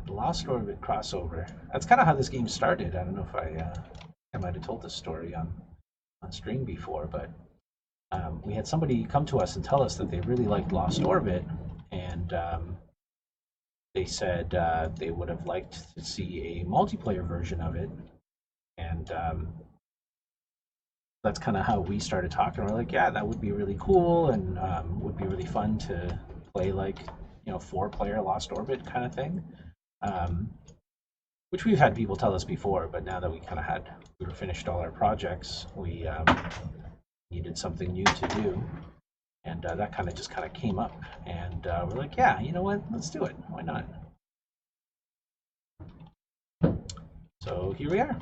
the Lost Orbit crossover, that's kind of how this game started. I don't know if I might have told this story on stream before, but we had somebody come to us and tell us that they really liked Lost Orbit, and they said they would have liked to see a multiplayer version of it, and that's kind of how we started talking. We're like, yeah, that would be really cool, and would be really fun to play like 4-player Lost Orbit kind of thing. Which we've had people tell us before, but now that we were finished all our projects, we needed something new to do, and that kind of just came up, and we're like, yeah, you know what, let's do it. Why not? So here we are.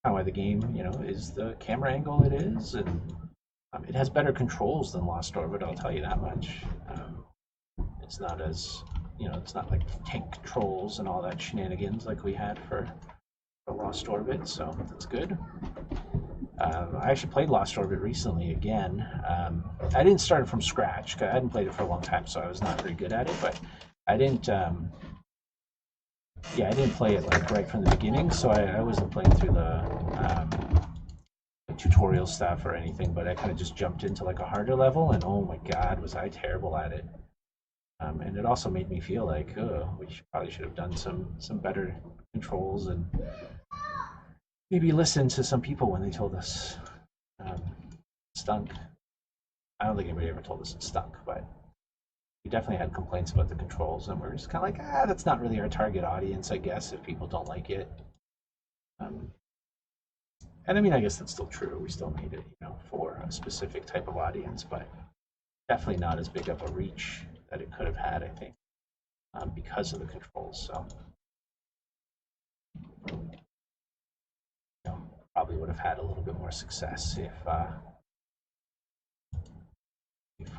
kind of why the game, is the camera angle it is, and it has better controls than Lost Orbit. I'll tell you that much. It's not as, it's not like tank controls and all that shenanigans like we had for Lost Orbit, so that's good. I actually played Lost Orbit recently again. I didn't start it from scratch because I hadn't played it for a long time, so I was not very good at it. But I didn't, I didn't play it like right from the beginning, so I wasn't playing through the tutorial stuff or anything. But I kind of just jumped into like a harder level, and oh my god, was I terrible at it! And it also made me feel like, oh, probably should have done some better controls and maybe listen to some people when they told us stunk. I don't think anybody ever told us it stunk, but we definitely had complaints about the controls, and we're just kind of like, that's not really our target audience, I guess, if people don't like it. And I mean, I guess that's still true. We still made it, for a specific type of audience, but definitely not as big of a reach that it could have had, I think, because of the controls. So, probably would have had a little bit more success if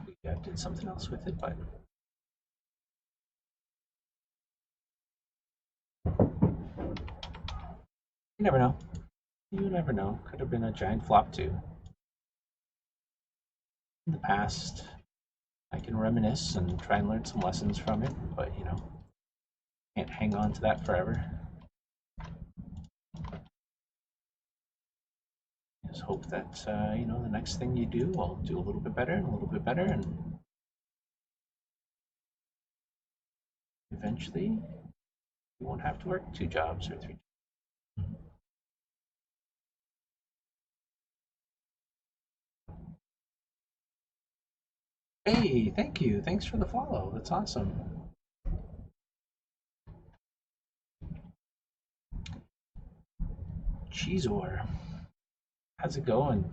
we did something else with it, but you never know. You never know. Could have been a giant flop too. In the past, I can reminisce and try and learn some lessons from it, but can't hang on to that forever. Just hope that the next thing you do will do a little bit better and a little bit better, and eventually you won't have to work 2 jobs or 3. Hey, thank you. Thanks for the follow. That's awesome. Cheezor. How's it going?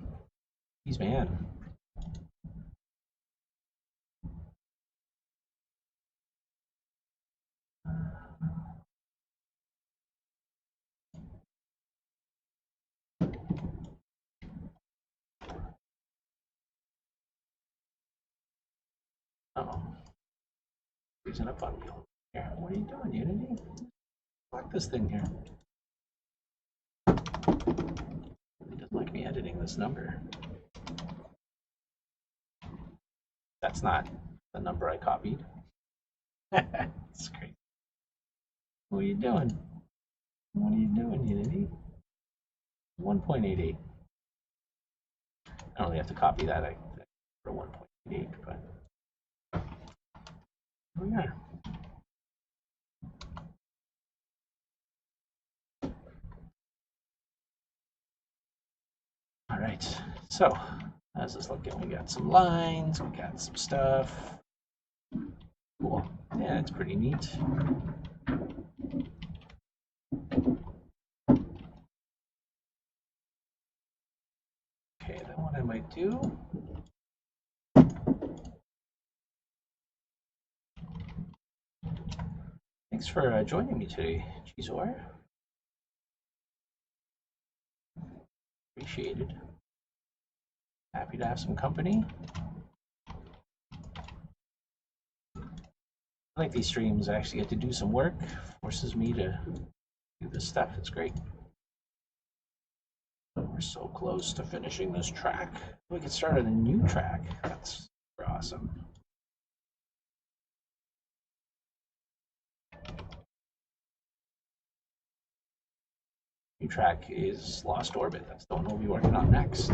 Cheese man. Uh-oh. Freezing up on me here. What are you doing, Unity? Lock this thing here. It doesn't like me editing this number. That's not the number I copied. That's great. What are you doing? What are you doing, Unity? 1.88. I only have to copy that for 1.88, but here we are. All right, so how's this looking? We got some lines, we got some stuff. Cool. Yeah, it's pretty neat. Okay, then what I might do. Thanks for joining me today, Cheezor. Appreciated. Happy to have some company. I like these streams. I actually get to do some work. Forces me to do this stuff. It's great. We're so close to finishing this track. We could start on a new track. That's awesome. New track is Lost Orbit. That's the one we'll be working on next.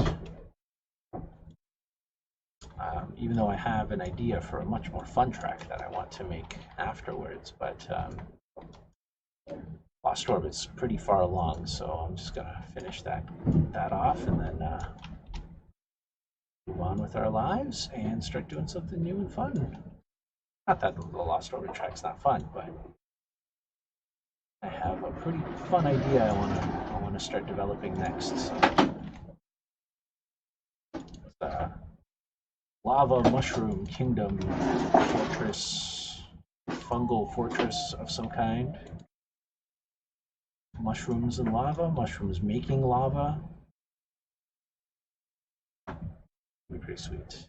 Even though I have an idea for a much more fun track that I want to make afterwards, but Lost Orbit's pretty far along, so I'm just gonna finish that off and then move on with our lives and start doing something new and fun. Not that the Lost Orbit track's not fun, but I have a pretty fun idea I wanna start developing next. So. Lava Mushroom Kingdom Fortress, fungal fortress of some kind. mushrooms and lava, mushrooms making lava. Be pretty sweet.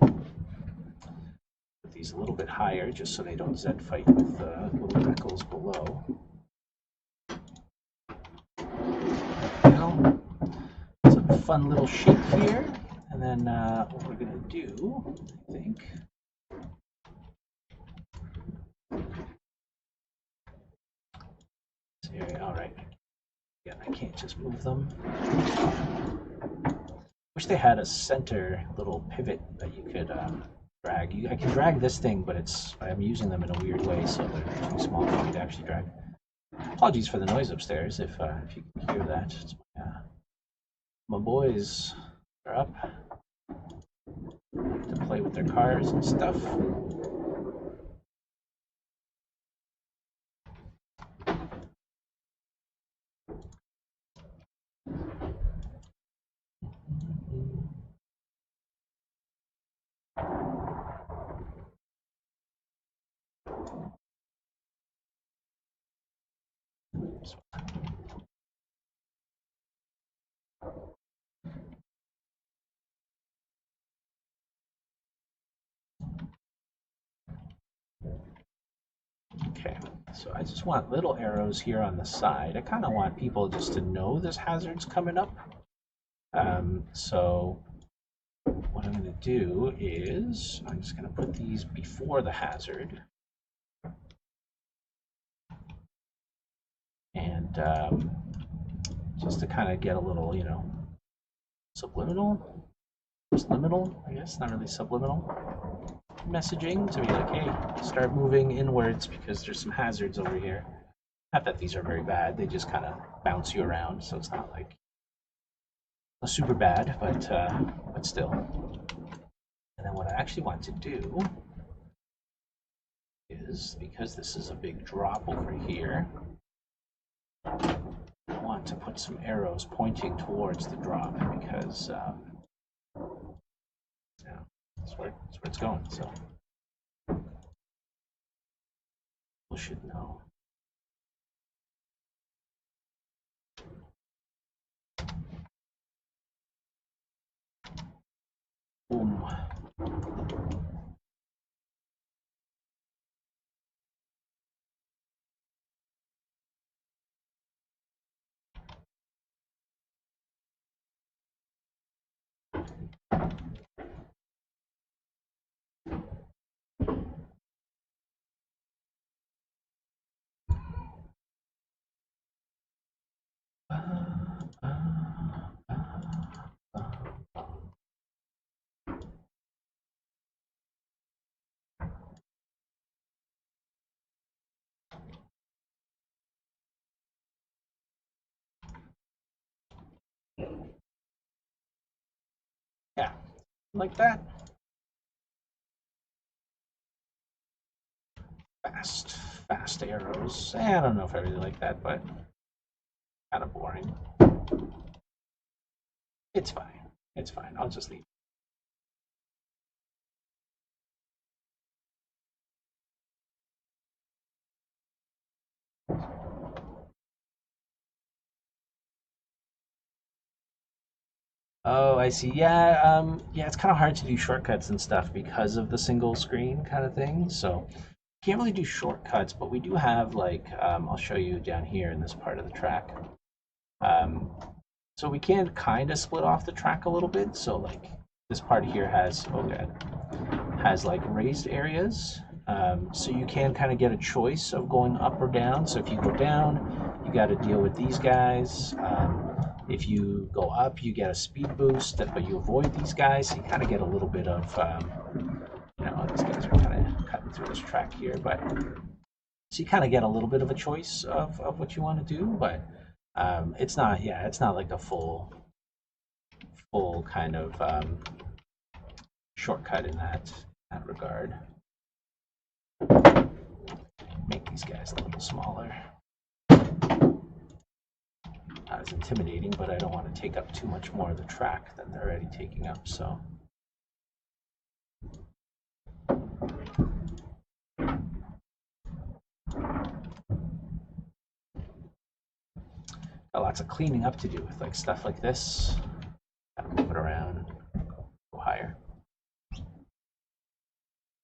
Put these a little bit higher just so they don't Zed fight with little Eccles below. It's a fun little shape here. And then what we're going to do, I think, all right. Yeah, I can't just move them. Wish they had a center little pivot that you could drag. I can drag this thing, but I'm using them in a weird way, so they're too small for me to actually drag. Apologies for the noise upstairs if you can hear that. My boys are up to play with their cars and stuff. Okay, so I just want little arrows here on the side. I kind of want people just to know this hazard's coming up. So what I'm going to do is I'm just going to put these before the hazard. And just to kind of get a little, subliminal, I guess, not really subliminal messaging to be like, hey, start moving inwards because there's some hazards over here. Not that these are very bad, they just kind of bounce you around, so it's not like super bad, but still. And then what I actually want to do is, because this is a big drop over here, I want to put some arrows pointing towards the drop because yeah, that's where it's going. So people should know. Boom. Yeah, like that. Fast arrows. I don't know if I really like that, but kind of boring. It's fine. It's fine. I'll just leave. Oh, I see. Yeah, it's kind of hard to do shortcuts and stuff because of the single screen kind of thing. So can't really do shortcuts, but we do have like I'll show you down here in this part of the track. So we can kind of split off the track a little bit. So like this part here has has like raised areas. So you can kind of get a choice of going up or down. So if you go down, you got to deal with these guys. If you go up, you get a speed boost, but you avoid these guys. So you kind of get a little bit of, these guys are kind of cutting through this track here, but so you kind of get a little bit of a choice of what you want to do, but it's not like a full kind of shortcut in that regard. Make these guys a little smaller. Not as intimidating, but I don't want to take up too much more of the track than they're already taking up, so. got lots of cleaning up to do with like stuff like this. Gotta move it around, go higher.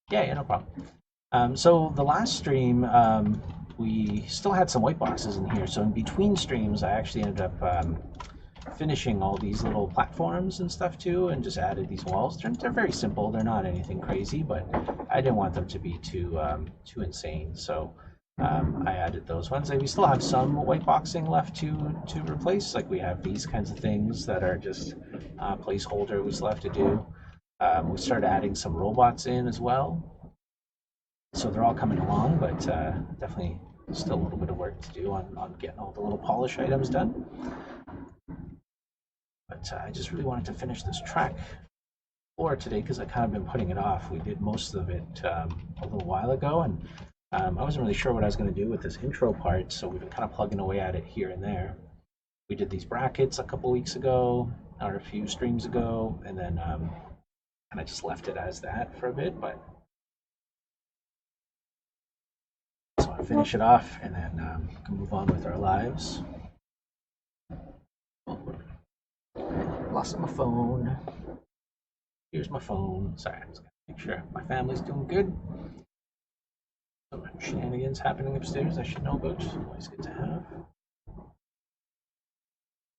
Yeah, no problem. So the last stream, we still had some white boxes in here. So in between streams, I actually ended up finishing all these little platforms and stuff too, and just added these walls. They're very simple. They're not anything crazy, but I didn't want them to be too insane. So I added those ones. And we still have some white boxing left to replace. Like we have these kinds of things that are just placeholders left to do. We started adding some robots in as well. So they're all coming along, but definitely still a little bit of work to do on getting all the little polish items done. But I just really wanted to finish this track for today because I kind of been putting it off. We did most of it a little while ago, and I wasn't really sure what I was going to do with this intro part, so we've been kind of plugging away at it here and there. We did these brackets a couple weeks ago, or a few streams ago, and then kind of just left it as that for a bit, but so I'll finish it off and then can move on with our lives. Lost my phone. Here's my phone. Sorry, I'm just gonna make sure my family's doing good. Some shenanigans happening upstairs I should know about. Always good to have.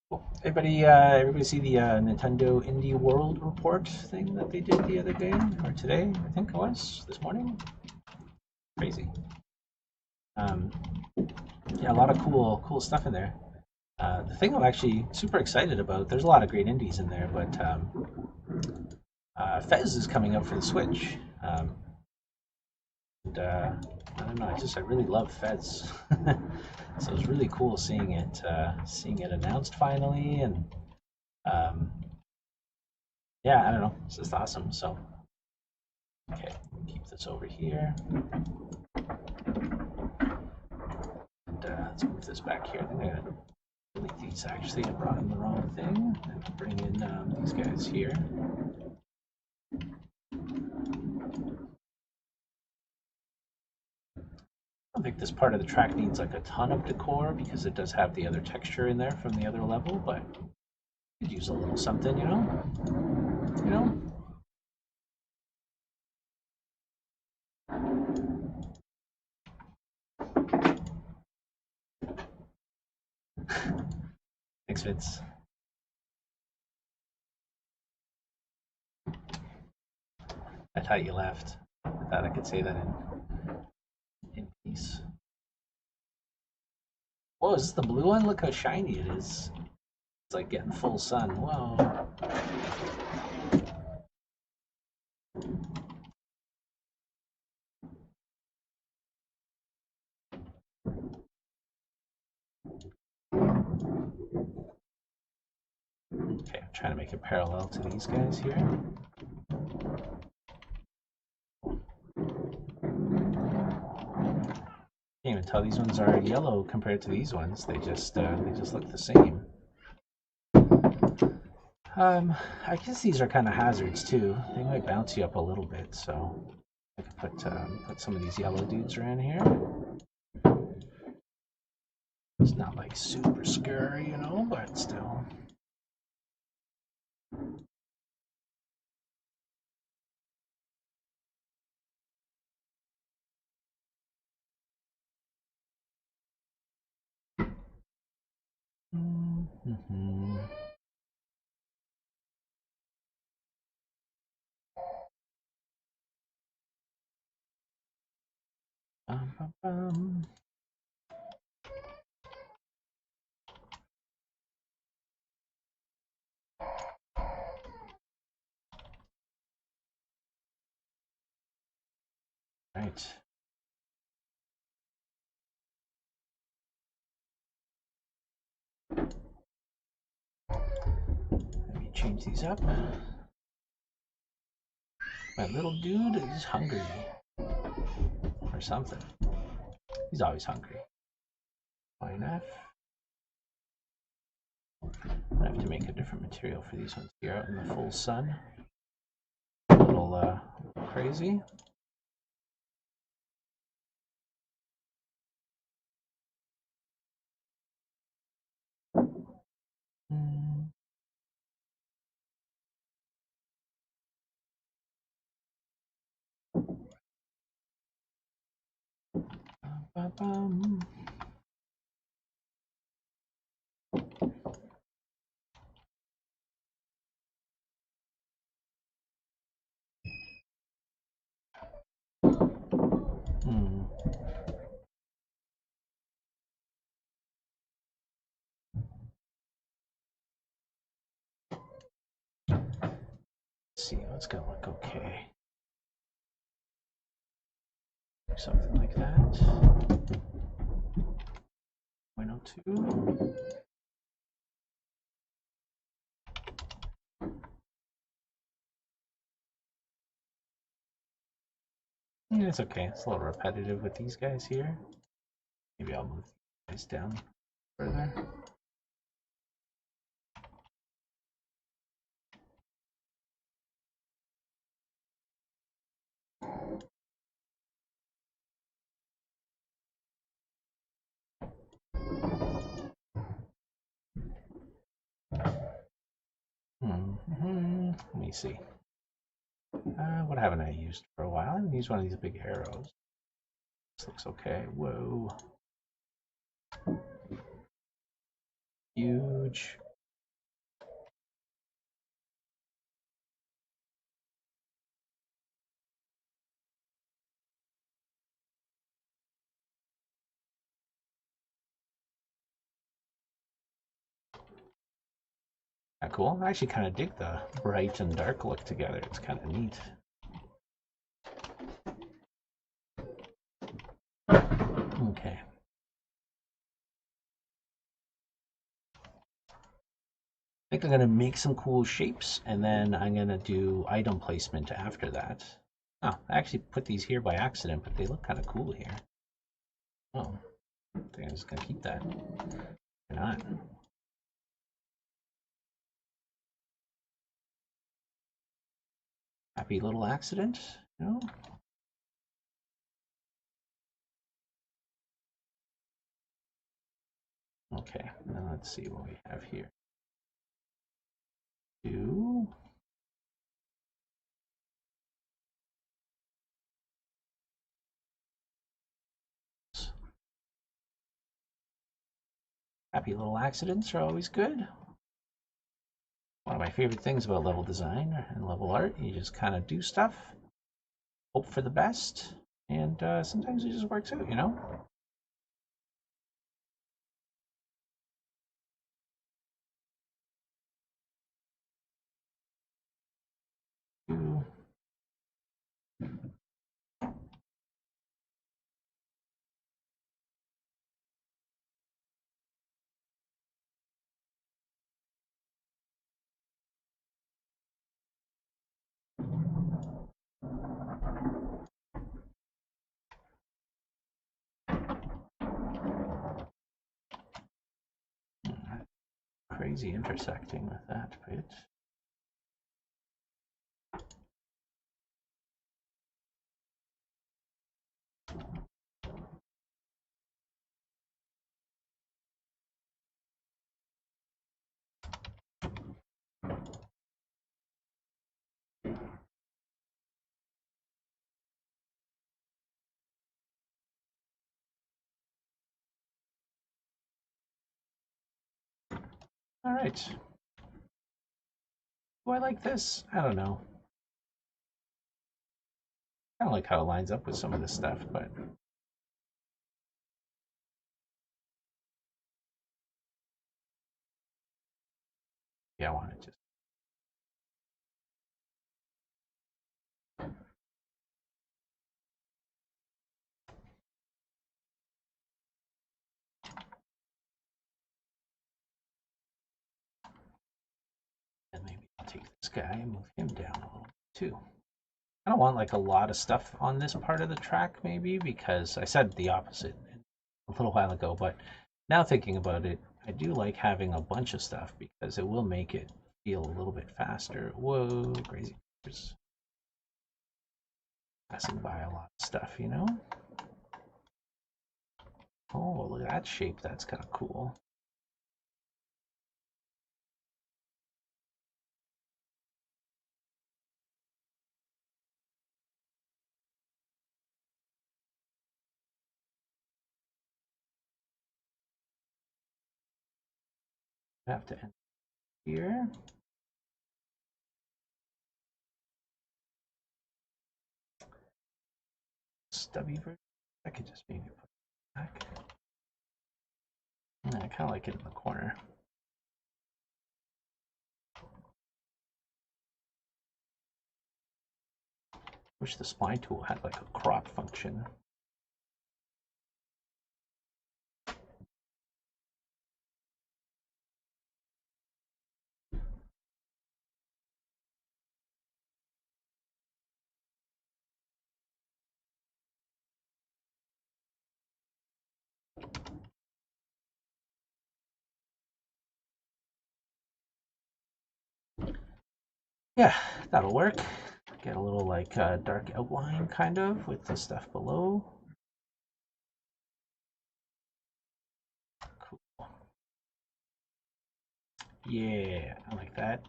Cool. Everybody see the Nintendo Indie World report thing that they did the other day or today? I think it was this morning. Crazy. Yeah, a lot of cool stuff in there. The thing I'm actually super excited about, there's a lot of great indies in there, but Fez is coming up for the Switch. And I don't know, I really love Fez. So it was really cool seeing it announced finally, and yeah, I don't know, it's just awesome. So okay, keep this over here. And let's move this back here. I think I delete these actually. I brought in the wrong thing. I have to bring in these guys here. I don't think this part of the track needs like a ton of decor because it does have the other texture in there from the other level, but could use a little something, you know? You know? Thanks, Vince. I thought you left. I thought I could say that in peace. Whoa, is this the blue one? Look how shiny it is. It's like getting full sun. Whoa. Okay, I'm trying to make it parallel to these guys here. Can't even tell these ones are yellow compared to these ones. They just look the same. I guess these are kind of hazards too. They might bounce you up a little bit, so I could put some of these yellow dudes around here. It's not like super scary, you know, but still. Mm-hmm. Right. Let me change these up. My little dude is hungry. Or something. He's always hungry. Why not? I have to make a different material for these ones here out in the full sun. A little crazy. Ba-bum. Let's see, it's gonna look okay. Something like that. 0.02. It's okay. It's a little repetitive with these guys here. Maybe I'll move these guys down further. Let me see. What haven't I used for a while? I haven't used one of these big arrows. This looks okay. Whoa. Huge. Cool. I actually kind of dig the bright and dark look together. It's kind of neat. Okay. I think I'm going to make some cool shapes, and then I'm going to do item placement after that. Oh, I actually put these here by accident, but they look kind of cool here. Oh, I think I'm just going to keep that. Why not? Happy little accident, you know? Okay, now let's see what we have here. Two. Happy little accidents are always good. One of my favorite things about level design and level art, you just kind of do stuff, hope for the best, and sometimes it just works out, you know? Two. Crazy intersecting with that bit. All right. Do I like this? I don't know. I don't like how it lines up with some of this stuff, but yeah, I want to just. And maybe I'll take this guy and move him down a little bit too. I don't want like a lot of stuff on this part of the track, maybe, because I said the opposite a little while ago, but now thinking about it, I do like having a bunch of stuff because it will make it feel a little bit faster. Whoa, crazy. Just passing by a lot of stuff, you know? Oh, look at that shape. That's kind of cool. I have to end here. Stubby version. I could just maybe put it back. I kind of like it in the corner. Wish the spline tool had like a crop function. Yeah, that'll work. Get a little like dark outline kind of with the stuff below. Cool. Yeah, I like that.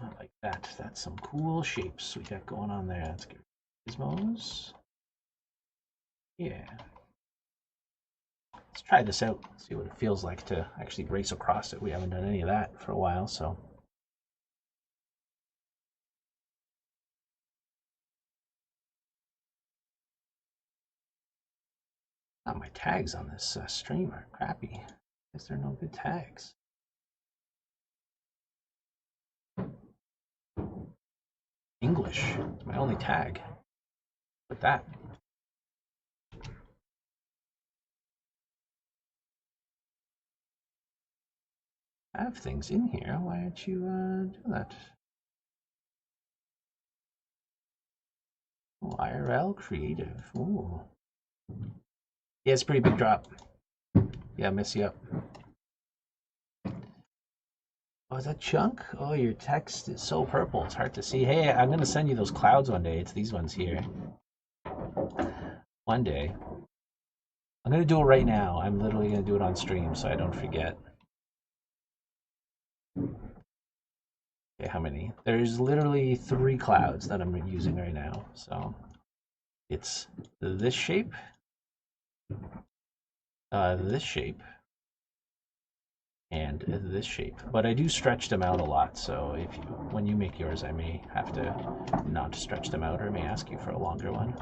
I like that. That's some cool shapes we got going on there. Let's get gizmos. Yeah. Let's try this out, see what it feels like to actually race across it. We haven't done any of that for a while, so. Not my tags on this stream are crappy. Guess there are no good tags. English, it's my only tag. With that. I have things in here. Why don't you do that? Oh, IRL creative. Ooh. Yeah, it's a pretty big drop. Yeah, mess you up. Oh, is that Chunk? Oh, your text is so purple. It's hard to see. Hey, I'm going to send you those clouds one day. It's these ones here. One day. I'm going to do it right now. I'm literally going to do it on stream so I don't forget. Okay, how many? There's literally 3 clouds that I'm using right now. So it's this shape, this shape, and this shape. But I do stretch them out a lot. So if you, when you make yours, I may have to not stretch them out, or I may ask you for a longer one.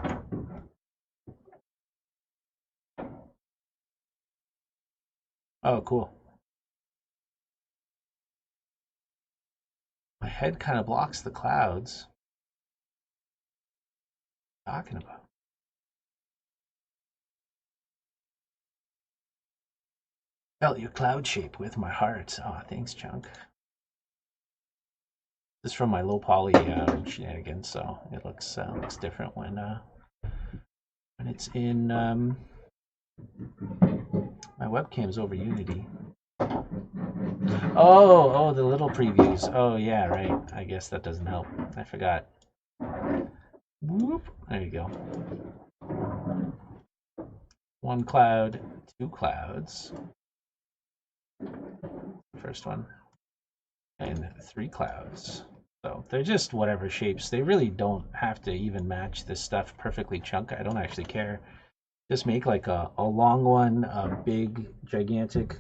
Oh, cool. My head kind of blocks the clouds. What are you talking about? Felt your cloud shape with my heart. Oh, thanks, Chunk. This is from my low poly shenanigans, so it looks different when it's in my webcam's over Unity. Oh, the little previews. Oh yeah, right. I guess that doesn't help. I forgot. Whoop. There you go. 1 cloud, 2 clouds. First one. And 3 clouds. So they're just whatever shapes. They really don't have to even match this stuff perfectly, Chunk. I don't actually care. Just make like a long one, a big, gigantic,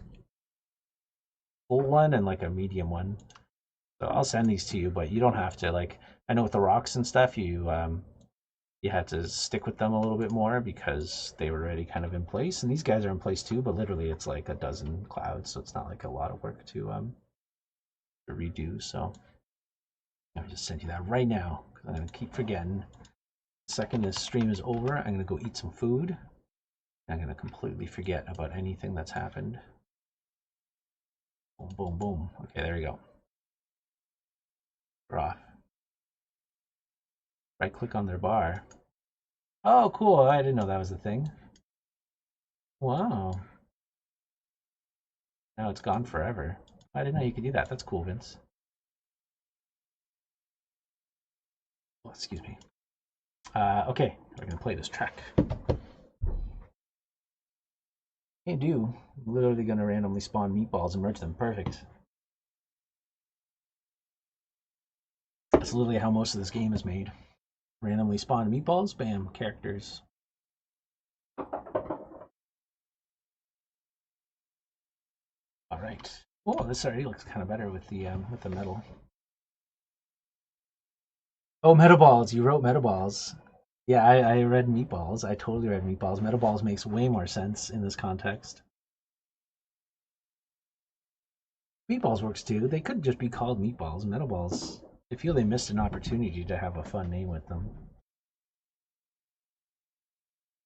full one, and like a medium one. So I'll send these to you, but you don't have to. Like, I know with the rocks and stuff, you had to stick with them a little bit more because they were already kind of in place. And these guys are in place too, but literally it's like a dozen clouds, so it's not like a lot of work to redo. So let me just send you that right now because I'm gonna keep forgetting. The second this stream is over, I'm gonna go eat some food. I'm gonna completely forget about anything that's happened. Boom, boom, boom. Okay, there we go. We're off. Right click on their bar. Oh, cool. I didn't know that was a thing. Wow. Now it's gone forever. I didn't know you could do that. That's cool, Vince. Oh, excuse me. Okay, we're gonna play this track. Hey, do. I'm literally gonna randomly spawn meatballs and merge them. Perfect. That's literally how most of this game is made. Randomly spawn meatballs, bam, characters. All right. Oh, this already looks kind of better with the metal. Oh, Metaballs. You wrote Metaballs. Yeah, I read Meatballs. I totally read Meatballs. Metaballs makes way more sense in this context. Meatballs works too. They could just be called Meatballs. Metaballs. I feel they missed an opportunity to have a fun name with them.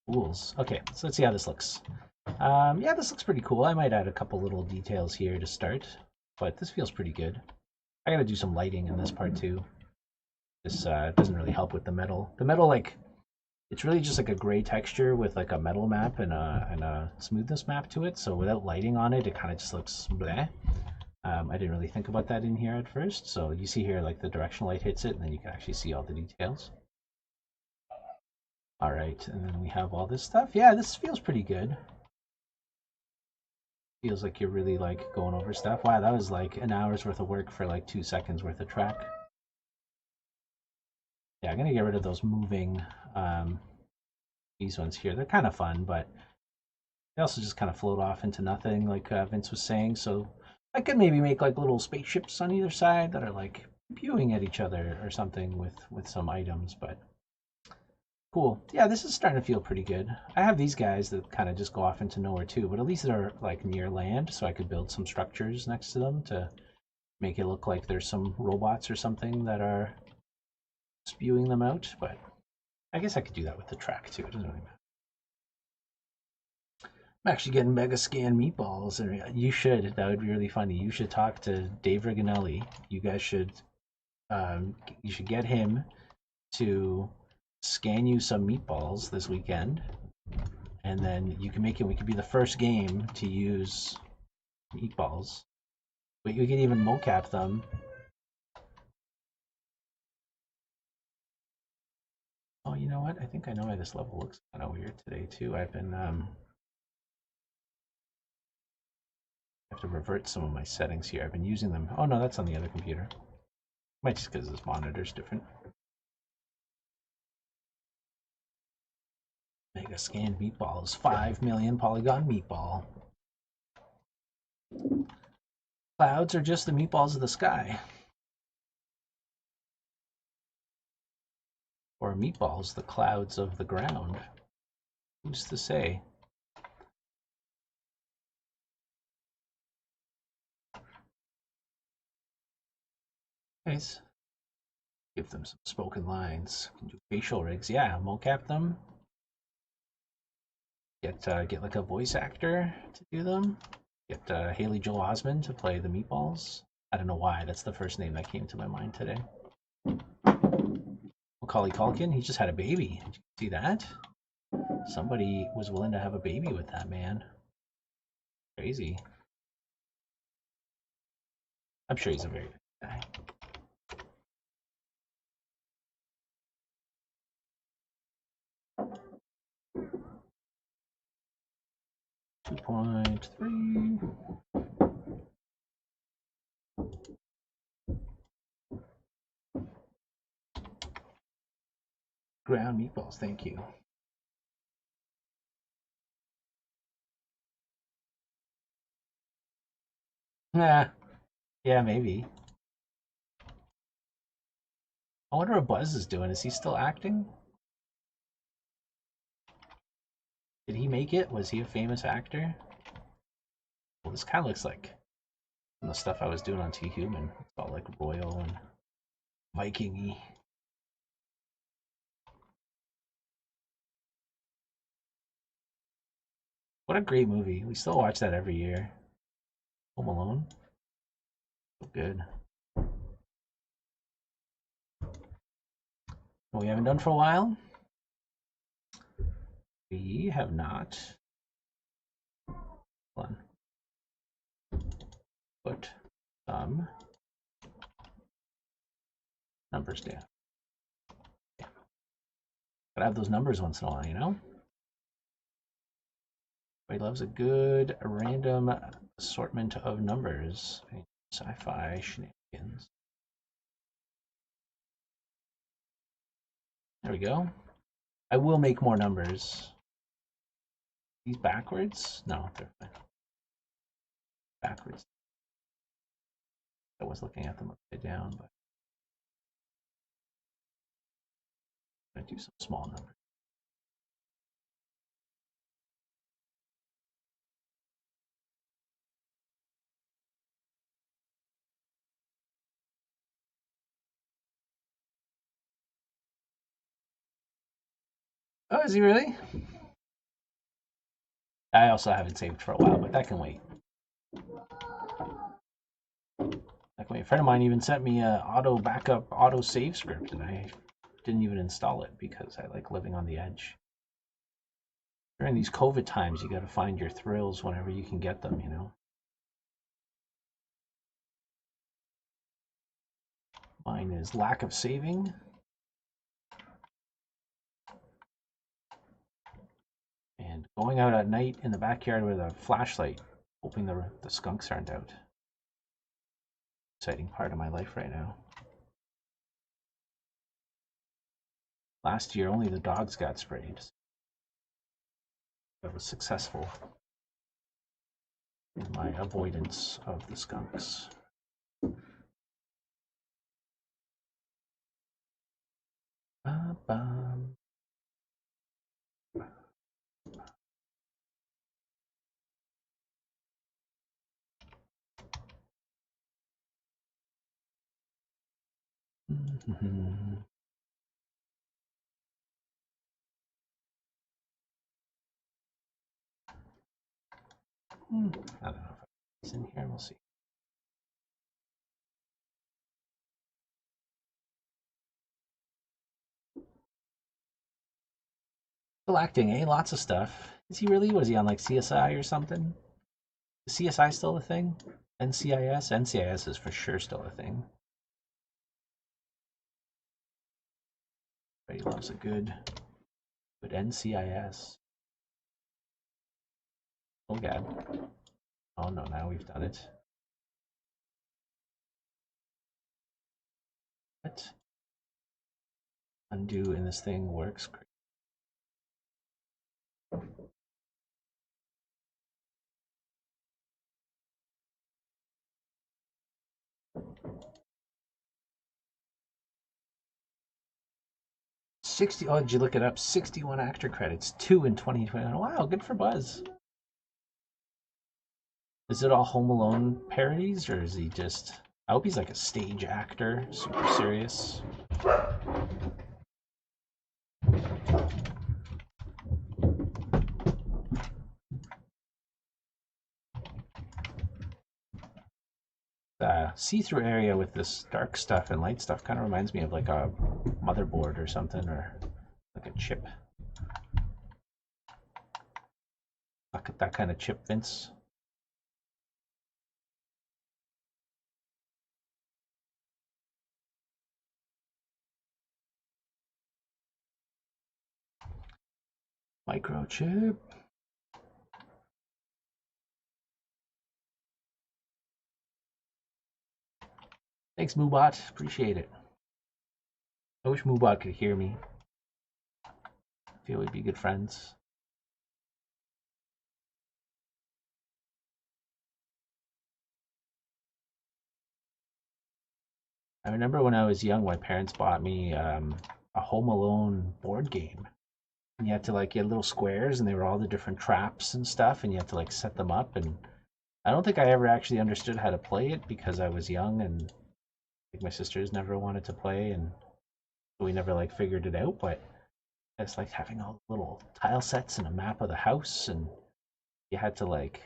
Fools. Okay, so let's see how this looks. Yeah, this looks pretty cool. I might add a couple little details here to start, but this feels pretty good. I gotta do some lighting in this part too. This doesn't really help with the metal. The metal, like, it's really just like a gray texture with like a metal map and a smoothness map to it. So without lighting on it, it kind of just looks bleh. I didn't really think about that in here at first. So you see here, like the directional light hits it, and then you can actually see all the details. All right, and then we have all this stuff. Yeah, this feels pretty good. Feels like you're really like going over stuff. Wow, that was like an hour's worth of work for like 2 seconds worth of track. Yeah, I'm gonna get rid of those moving these ones here. They're kind of fun, but they also just kind of float off into nothing, like Vince was saying. So I could maybe make like little spaceships on either side that are like spewing at each other or something with some items. But cool. Yeah, this is starting to feel pretty good. I have these guys that kind of just go off into nowhere too, but at least they're like near land, so I could build some structures next to them to make it look like there's some robots or something that are spewing them out. But I guess I could do that with the track too. It doesn't really matter. I'm actually getting Mega Scan meatballs, and you should. That would be really funny. You should talk to Dave Riganelli. You guys should. You should get him to scan you some meatballs this weekend, and then you can make it. We could be the first game to use meatballs. We could even mocap them. Oh, you know what? I think I know why this level looks kind of weird today too. I've been I have to revert some of my settings here. I've been using them. Oh no, that's on the other computer. Might just because this monitor's different. Mega Scan meatballs. 5 million polygon meatball. Clouds are just the meatballs of the sky. Or meatballs, the clouds of the ground. Who's to say? Nice. Give them some spoken lines. Can do facial rigs. Yeah, mocap them. Get like a voice actor to do them. Get Haley Joel Osment to play the meatballs. I don't know why. That's the first name that came to my mind today. Macaulay Culkin, he just had a baby. Did you see that? Somebody was willing to have a baby with that man. Crazy. I'm sure he's a very good guy. 2.3. Ground meatballs, thank you. Yeah, yeah, maybe. I wonder what Buzz is doing. Is he still acting? Did he make it? Was he a famous actor? Well, this kind of looks like the stuff I was doing on T Human. It's all like royal and Viking-y. What a great movie. We still watch that every year. Home Alone. So good. What we haven't done for a while? We have not. Hold on. Put some numbers down. Yeah. Gotta have those numbers once in a while, you know? Everybody loves a good random assortment of numbers. Sci-fi shenanigans. There we go. I will make more numbers. These backwards? No, they're fine. backwards. I was looking at them upside down, but I'm going to do some small numbers. Oh, is he really? I also haven't saved for a while, but that can wait. That can wait. A friend of mine even sent me a auto backup, auto save script, and I didn't even install it because I like living on the edge. During these COVID times, you got to find your thrills whenever you can get them, you know? Mine is lack of saving. And going out at night in the backyard with a flashlight, hoping the skunks aren't out. Exciting part of my life right now. Last year, only the dogs got sprayed. I was successful in my avoidance of the skunks. Ba-bum. Mm-hmm. I don't know if it's in here. We'll see. Still acting, eh? Lots of stuff. Is he really? Was he on like CSI or something? Is CSI still a thing? NCIS? NCIS is for sure still a thing. Everybody loves a good NCIS. Oh god. Oh no, now we've done it. What? Undo in this thing works. 60. Oh, did you look it up? 61 actor credits, 2 in 2021. Wow, good for Buzz. Is it all Home Alone parodies, or is he just? I hope he's like a stage actor, super serious. See-through area with this dark stuff and light stuff kind of reminds me of like a motherboard or something, or like a chip. Look at that kind of chip, Vince. Microchip. Thanks, Moobot. Appreciate it. I wish Moobot could hear me. I feel we'd be good friends. I remember when I was young, my parents bought me a Home Alone board game. And you had to like get little squares, and they were all the different traps and stuff, and you had to like set them up. And I don't think I ever actually understood how to play it because I was young, and like my sisters never wanted to play, and we never like figured it out. But it's like having all the little tile sets and a map of the house, and you had to like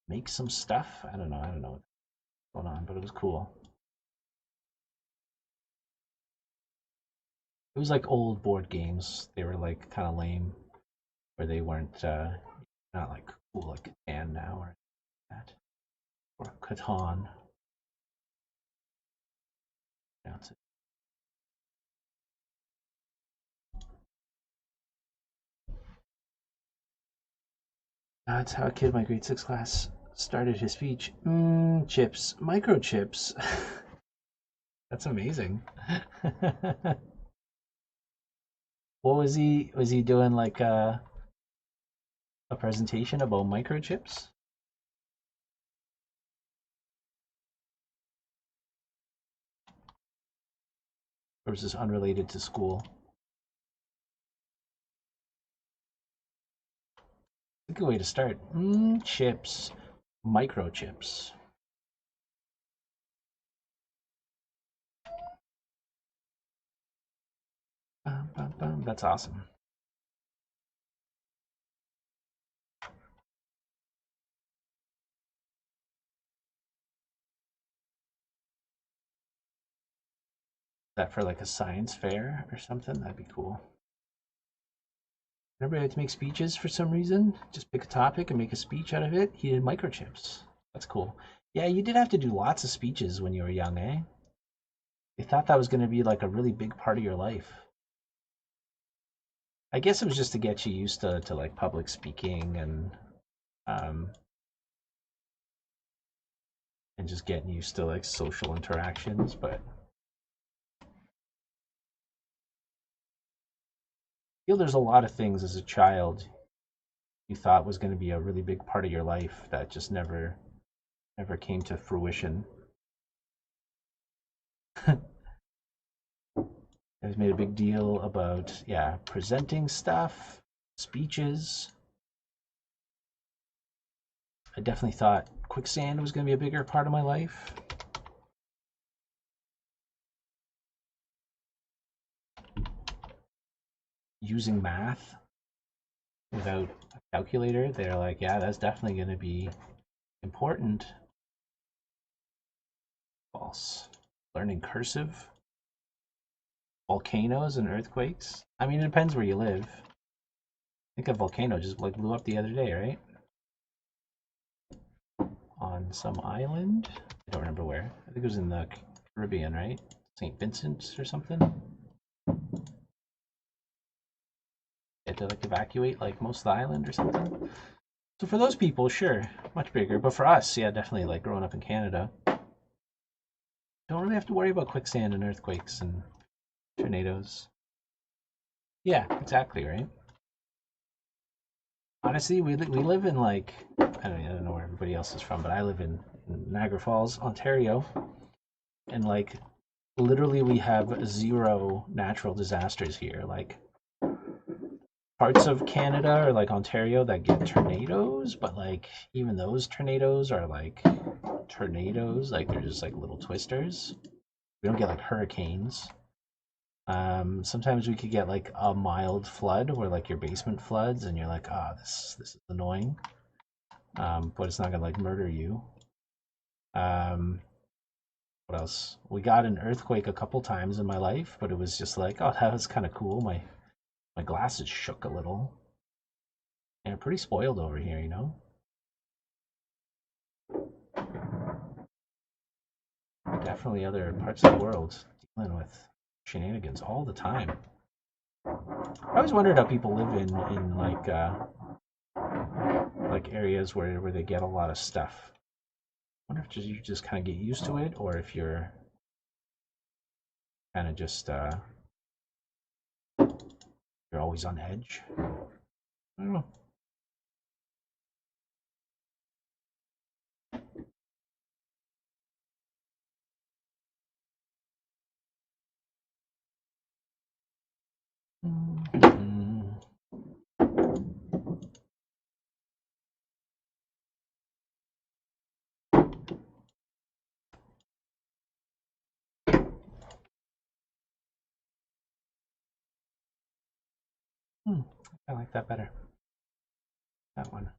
make some stuff. I don't know what's going on, but it was cool. It was like old board games. They were like kind of lame, where they weren't not like cool like Catan now or that, or Catan. Pronounce it. That's how a kid in my grade 6 class started his speech. Chips, microchips. That's amazing. What was he? Was he doing like a presentation about microchips? Or is this unrelated to school? A good way to start. Chips. Microchips. That's awesome. Is that for like a science fair or something? That'd be cool. Everybody had to make speeches for some reason. Just pick a topic and make a speech out of it. He did microchips. That's cool. Yeah, you did have to do lots of speeches when you were young, eh? They thought that was going to be like a really big part of your life. I guess it was just to get you used to like public speaking um, and just getting used to like social interactions. But I feel there's a lot of things as a child you thought was going to be a really big part of your life that just never came to fruition. I've made a big deal about, yeah, presenting stuff, speeches. I definitely thought quicksand was going to be a bigger part of my life. Using math without a calculator, they're like, yeah, that's definitely going to be important. False. Learning cursive. Volcanoes and earthquakes. I mean, it depends where you live. I think a volcano just like blew up the other day, right? On some island. I don't remember where. I think it was in the Caribbean, right? St. Vincent or something. Had to like evacuate like most of the island or something. So for those people, sure, much bigger. But for us, yeah, definitely like growing up in Canada, don't really have to worry about quicksand and earthquakes and tornadoes. Yeah, exactly, right? Honestly, we live in like I don't know where everybody else is from, but I live in Niagara Falls, Ontario, and like literally we have zero natural disasters here. Like parts of Canada or like Ontario that get tornadoes, but like even those tornadoes are like tornadoes, like they're just like little twisters. We don't get like hurricanes. Sometimes we could get like a mild flood where like your basement floods and you're like, ah, oh, this is annoying. But it's not gonna like murder you. Um, what else? We got an earthquake a couple times in my life, but it was just like, oh, that was kind of cool. My glasses shook a little. And pretty spoiled over here, you know? Definitely other parts of the world dealing with shenanigans all the time. I always wondered how people live in like areas where they get a lot of stuff. I wonder if you just kind of get used to it, or if you're kind of just you're always on edge. I don't know. Mm-hmm. I like that better. That one.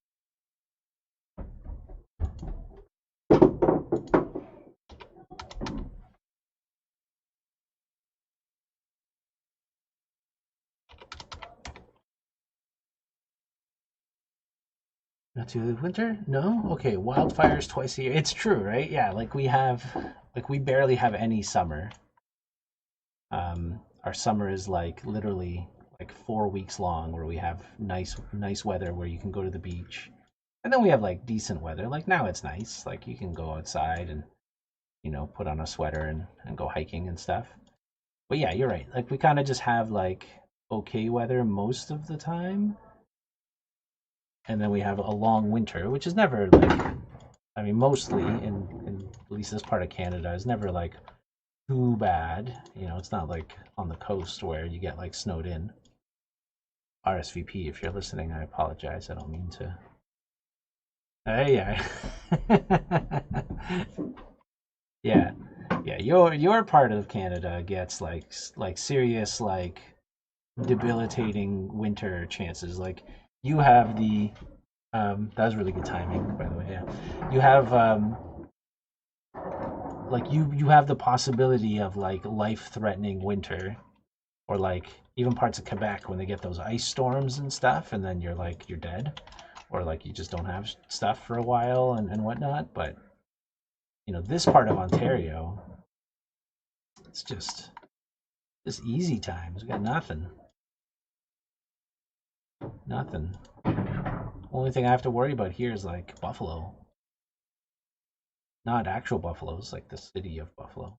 Not too winter? No? Okay, wildfires twice a year. It's true, right? Yeah, like we barely have any summer. Our summer is like literally like 4 weeks long where we have nice weather where you can go to the beach. And then we have like decent weather. Like now it's nice. Like you can go outside and, put on a sweater and go hiking and stuff. But yeah, you're right. Like we kind of just have like okay weather most of the time. And then we have a long winter, which is never like, I mean, mostly in at least this part of Canada is never like too bad. You know, it's not like on the coast where you get like snowed in. RSVP, if you're listening, I apologize. I don't mean to. Yeah. Yeah, yeah. Your part of Canada gets like serious like debilitating winter chances. Like you have the that was really good timing, by the way. Yeah, you have like you have the possibility of like life-threatening winter, or like even parts of Quebec when they get those ice storms and stuff, and then you're dead, or like you just don't have stuff for a while and whatnot. But you know, this part of Ontario, it's just easy times. We got nothing, nothing. Only thing I have to worry about here is like Buffalo, not actual buffaloes, like the city of Buffalo.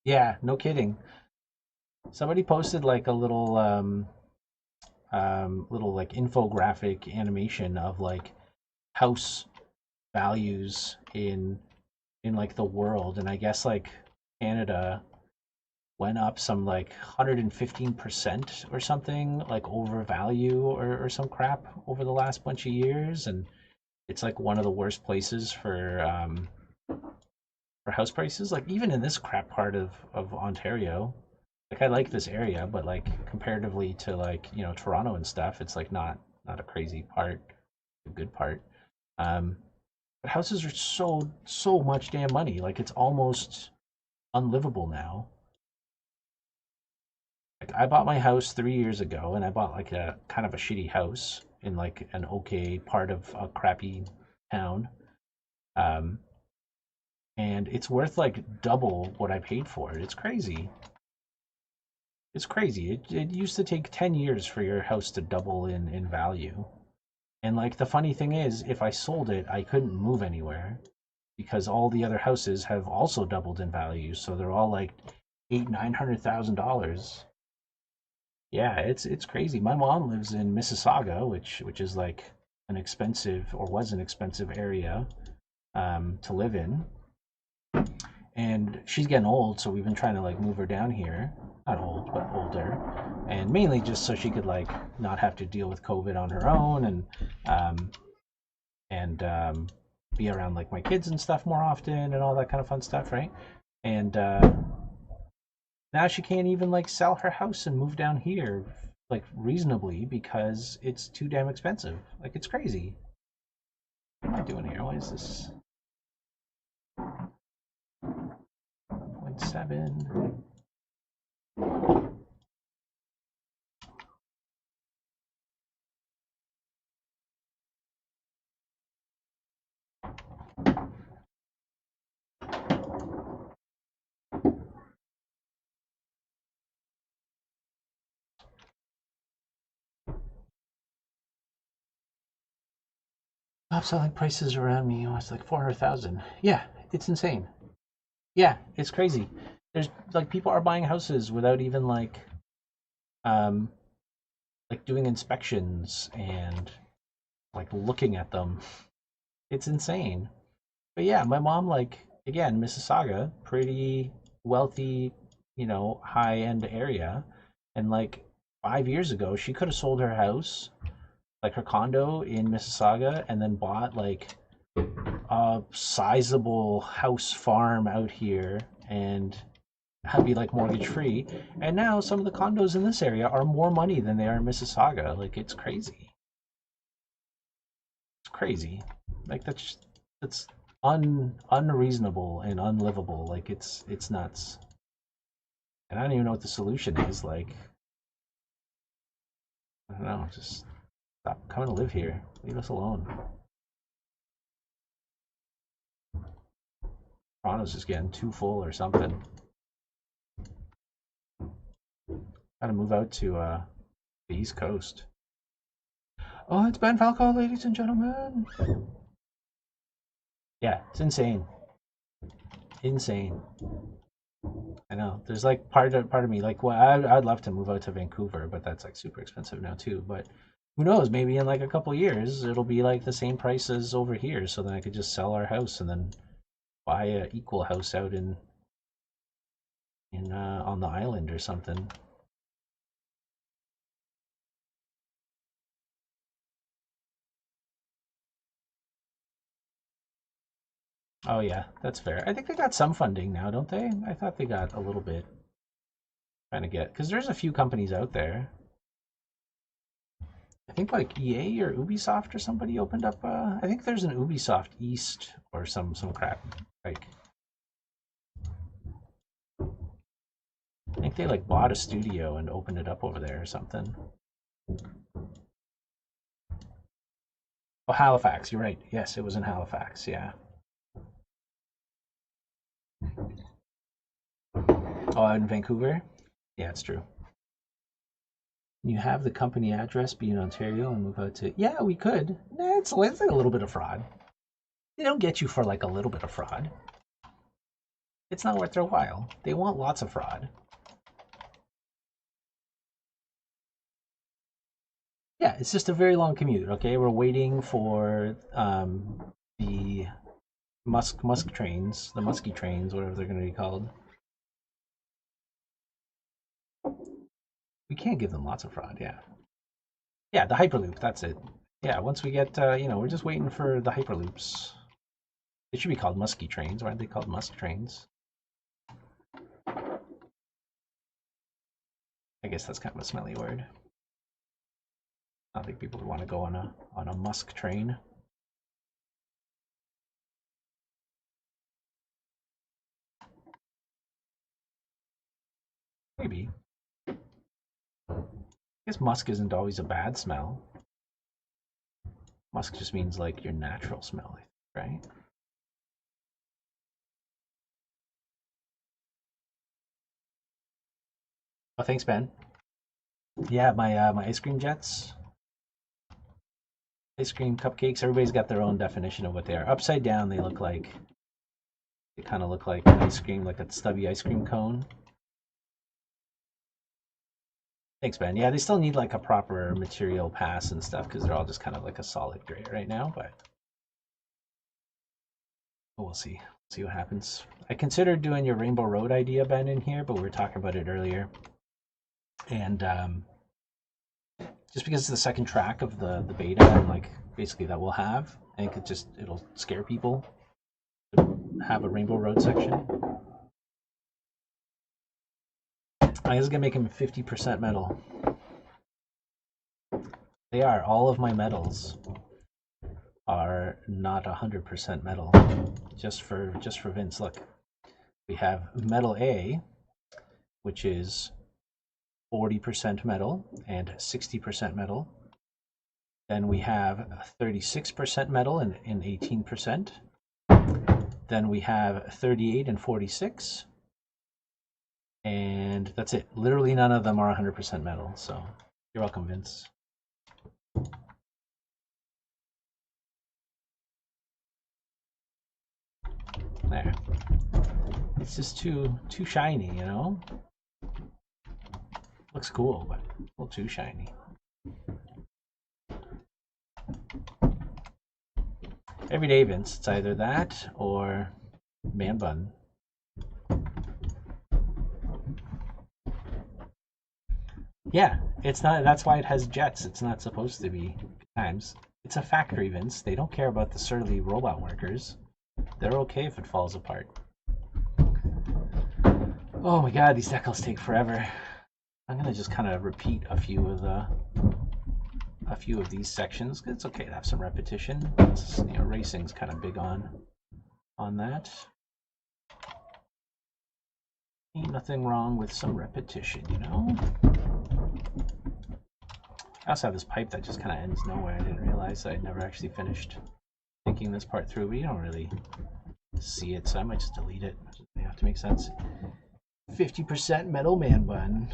Yeah, no kidding. Somebody posted like a little like infographic animation of like house values in like the world, and I guess like Canada went up some like 115% or something, like over value or some crap over the last bunch of years, and it's like one of the worst places for house prices. Like even in this crap part of Ontario, like I like this area, but like comparatively to like you know Toronto and stuff, it's like not a crazy part, a good part. Um, but houses are so much damn money. Like it's almost unlivable now. Like I bought my house 3 years ago, and I bought like a kind of a shitty house in like an okay part of a crappy town. Um, and it's worth like double what I paid for it. It's crazy. It's crazy. It used to take 10 years for your house to double in value. And like the funny thing is, if I sold it, I couldn't move anywhere because all the other houses have also doubled in value. So they're all like eight, $900,000. Yeah, it's crazy. My mom lives in Mississauga, which is like an expensive or was an expensive area to live in. And she's getting old, so we've been trying to like move her down here. Not old, but older, and mainly just so she could like not have to deal with COVID on her own, um, and be around like my kids and stuff more often and all that kind of fun stuff, right? And now she can't even like sell her house and move down here like reasonably because it's too damn expensive. Like it's crazy. What am I doing here? Why is this 0.7? Top selling prices around me was like 400,000. Yeah, it's insane. Yeah, it's crazy. There's like people are buying houses without even um like doing inspections and like looking at them. It's insane. But yeah, my mom like again, Mississauga, pretty wealthy, you know, high end area. And like 5 years ago, she could have sold her house, like her condo in Mississauga, and then bought like a sizable house farm out here and be like mortgage free. And now some of the condos in this area are more money than they are in Mississauga. Like it's crazy. It's crazy. Like that's unreasonable and unlivable. Like it's nuts. And I don't even know what the solution is. Like I don't know. Just stop coming to live here. Leave us alone. Toronto's just getting too full or something. Gotta move out to the East Coast. Oh, it's Ben Falco, ladies and gentlemen. Yeah, it's insane. Insane. I know. There's like part of me like, well, I'd love to move out to Vancouver, but that's like super expensive now too. But who knows? Maybe in like a couple years, it'll be like the same price as over here. So then I could just sell our house and then buy a equal house out in on the island or something. Oh yeah, that's fair. I think they got some funding now, don't they? I thought they got a little bit. Trying to get because there's a few companies out there. I think like EA or Ubisoft or somebody opened up. I think there's an Ubisoft East or some crap. Like I think they like bought a studio and opened it up over there or something. Oh, Halifax. You're right. Yes, it was in Halifax. Yeah. Oh, in Vancouver. Yeah, it's true. You have the company address, be in Ontario, and move out to. Yeah, we could. Nah, it's like a little bit of fraud. They don't get you for like a little bit of fraud. It's not worth their while. They want lots of fraud. Yeah, it's just a very long commute. Okay, we're waiting for the Musk trains, the Muskie trains, whatever they're going to be called. We can't give them lots of fraud. Yeah, yeah, the Hyperloop. That's it. Yeah, once we get, we're just waiting for the Hyperloops. They should be called Muskie trains. Why aren't they called Musk trains? I guess that's kind of a smelly word. I don't think people would want to go on a Musk train. Maybe. I guess musk isn't always a bad smell. Musk just means like your natural smell, right? Oh, thanks, Ben. Yeah, my ice cream jets, ice cream cupcakes. Everybody's got their own definition of what they are. Upside down, they kind of look like an ice cream, like a stubby ice cream cone. Thanks, Ben. Yeah, they still need like a proper material pass and stuff because they're all just kind of like a solid gray right now. But we'll see. See what happens. I considered doing your Rainbow Road idea, Ben, in here, but we were talking about it earlier, and just because it's the second track of the beta and like basically that we'll have, I think it'll scare people to have a Rainbow Road section. I was gonna make him 50% metal. They are. All of my metals are not 100% metal. Just for Vince. Look, we have metal A, which is 40% metal and 60% metal. Then we have 36% metal and 18%. Then we have 38 and 46. And that's it. Literally none of them are 100% metal. So you're welcome, Vince. There. It's just too shiny, you know? Looks cool, but a little too shiny. Every day, Vince. It's either that or man bun. Yeah, it's not. That's why it has jets. It's not supposed to be times. It's a factory, Vince. They don't care about the surly robot workers. They're okay if it falls apart. Oh my god, these decals take forever. I'm gonna just kind of repeat a few of these sections. It's okay to have some repetition. Racing's kind of big on that. Ain't nothing wrong with some repetition, you know? I also have this pipe that just kind of ends nowhere. I didn't realize I'd never actually finished thinking this part through, but you don't really see it, so I might just delete it. They have to make sense. 50% metal man bun.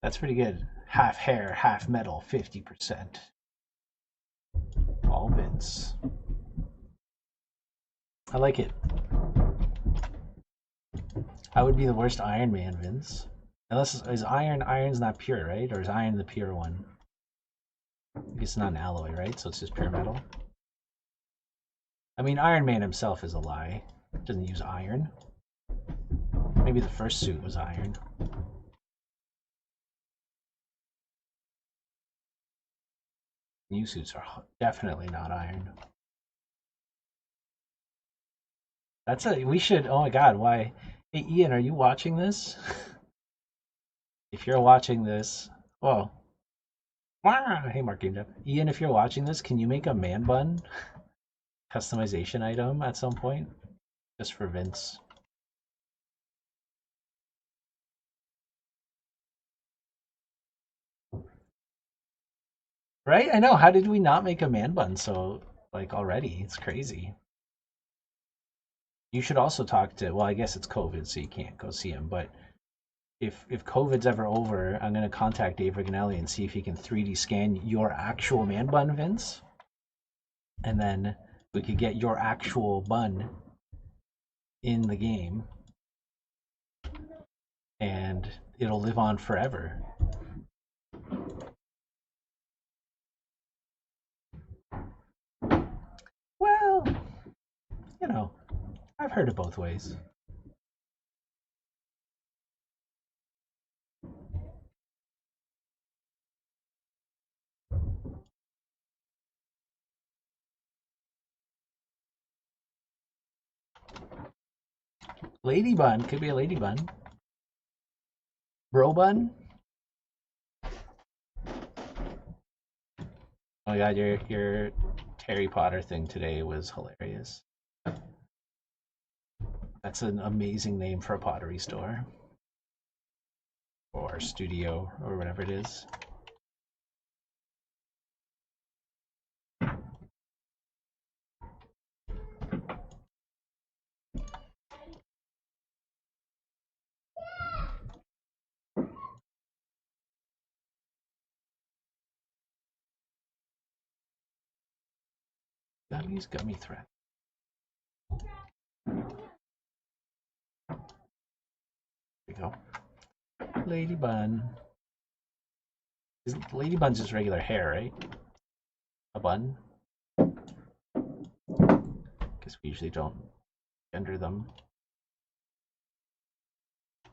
That's pretty good. Half hair, half metal, 50%. All Vince. I like it. I would be the worst Iron Man, Vince. Unless is iron's not pure, right? Or is iron the pure one? I guess it's not an alloy, right? So it's just pure metal. I mean, Iron Man himself is a lie. Doesn't use iron. Maybe the first suit was iron. New suits are definitely not iron. That's a we should. Oh my God, why? Hey Ian, are you watching this? If you're watching this, well, hey Mark Game Dev. Ian, if you're watching this, can you make a man bun customization item at some point, just for Vince? Right? I know. How did we not make a man bun so like already? It's crazy. You should also talk to. Well, I guess it's COVID, so you can't go see him. But if COVID's ever over, I'm gonna contact Dave Riganelli and see if he can 3D scan your actual man bun, Vince, and then we could get your actual bun in the game, and it'll live on forever. Well, you know, I've heard it both ways. Lady bun could be a lady bun. Bro bun. Oh my God, your Harry Potter thing today was hilarious. That's an amazing name for a pottery store or studio or whatever it is. Gummies, gummy thread. There we go. Lady bun. Lady bun's just regular hair, right? A bun. Because we usually don't gender them. I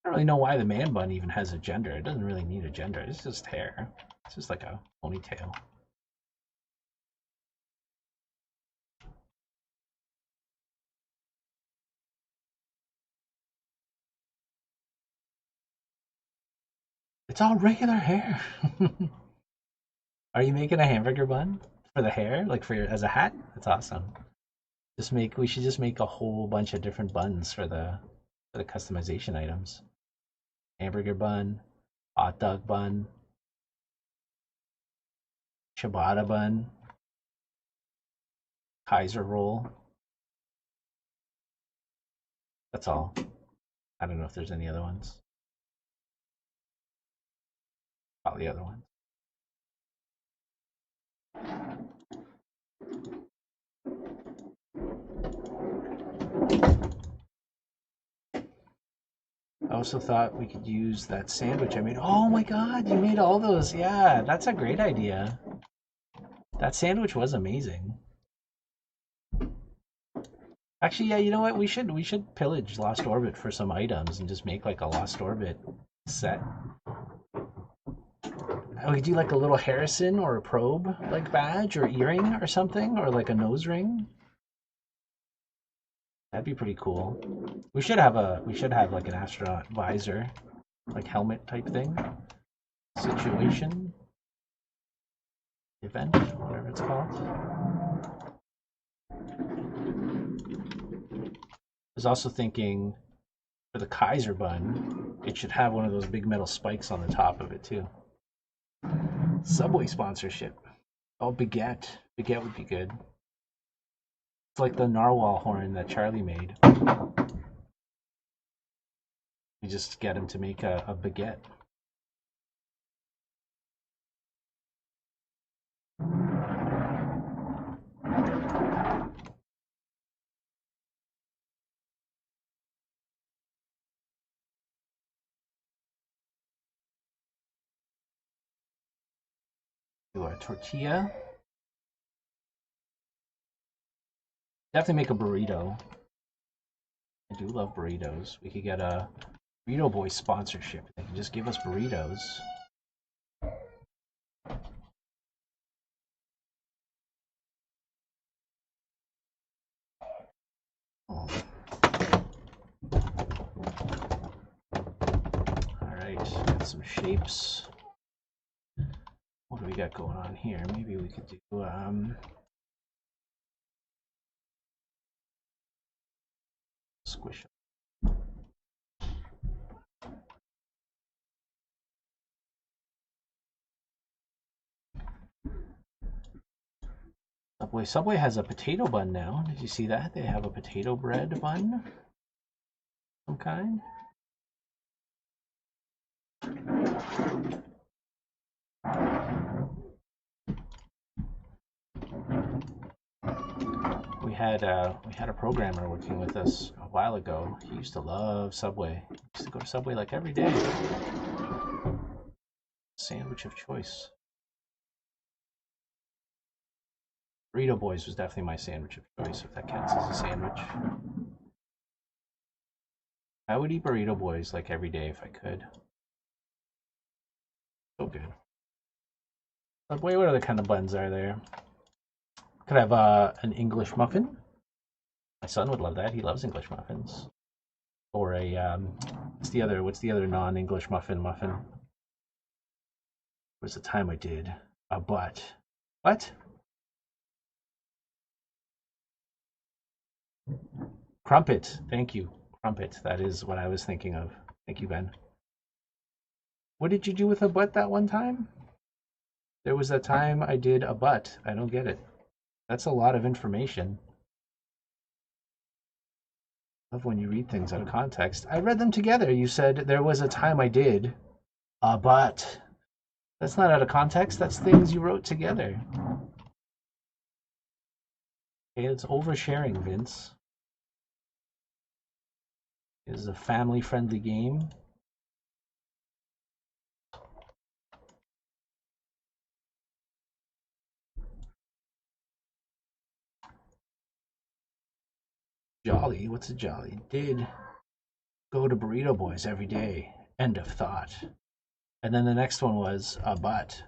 don't really know why the man bun even has a gender. It doesn't really need a gender. It's just hair. It's just like a ponytail. It's all regular hair. Are you making a hamburger bun for the hair, like for as a hat? That's awesome. We should just make a whole bunch of different buns for the customization items. Hamburger bun, hot dog bun, ciabatta bun, Kaiser roll. That's all. I don't know if there's any other ones. Probably other ones. I also thought we could use that sandwich I made. Oh my God, you made all those. Yeah, that's a great idea. That sandwich was amazing. Actually, yeah, you know what? We should pillage Lost Orbit for some items and just make like a Lost Orbit set. We could do like a little Harrison or a probe like badge or earring or something, or like a nose ring. That'd be pretty cool. We should have like an astronaut visor, like helmet type thing. Situation event, whatever it's called. I was also thinking for the Kaiser bun, it should have one of those big metal spikes on the top of it too. Subway sponsorship. Oh, Baguette. Baguette would be good. It's like the narwhal horn that Charlie made. We just get him to make a baguette. Do a tortilla. Definitely make a burrito. I do love burritos. We could get a Burrito Boys sponsorship. They can just give us burritos. Oh. Alright, got some shapes. What do we got going on here? Maybe we could do squish. Subway has a potato bun now. Did you see that? They have a potato bread bun, some kind. We had a programmer working with us a while ago. He used to love Subway. He used to go to Subway like every day. Sandwich of choice. Burrito Boys was definitely my sandwich of choice, if that counts as a sandwich. I would eat Burrito Boys like every day if I could. So good. Subway, what other kind of buns are there? Could have an English muffin. My son would love that. He loves English muffins. Or a what's the other non-English muffin? There was a time I did a butt. What? Crumpet. Thank you. Crumpet. That is what I was thinking of. Thank you, Ben. What did you do with a butt that one time? There was a time I did a butt. I don't get it. That's a lot of information. I love when you read things out of context. I read them together. You said there was a time I did a butt. That's not out of context. That's things you wrote together. Okay, it's oversharing, Vince. It is a family-friendly game. Jolly? What's a jolly? Did go to Burrito Boys every day. End of thought. And then the next one was a butt.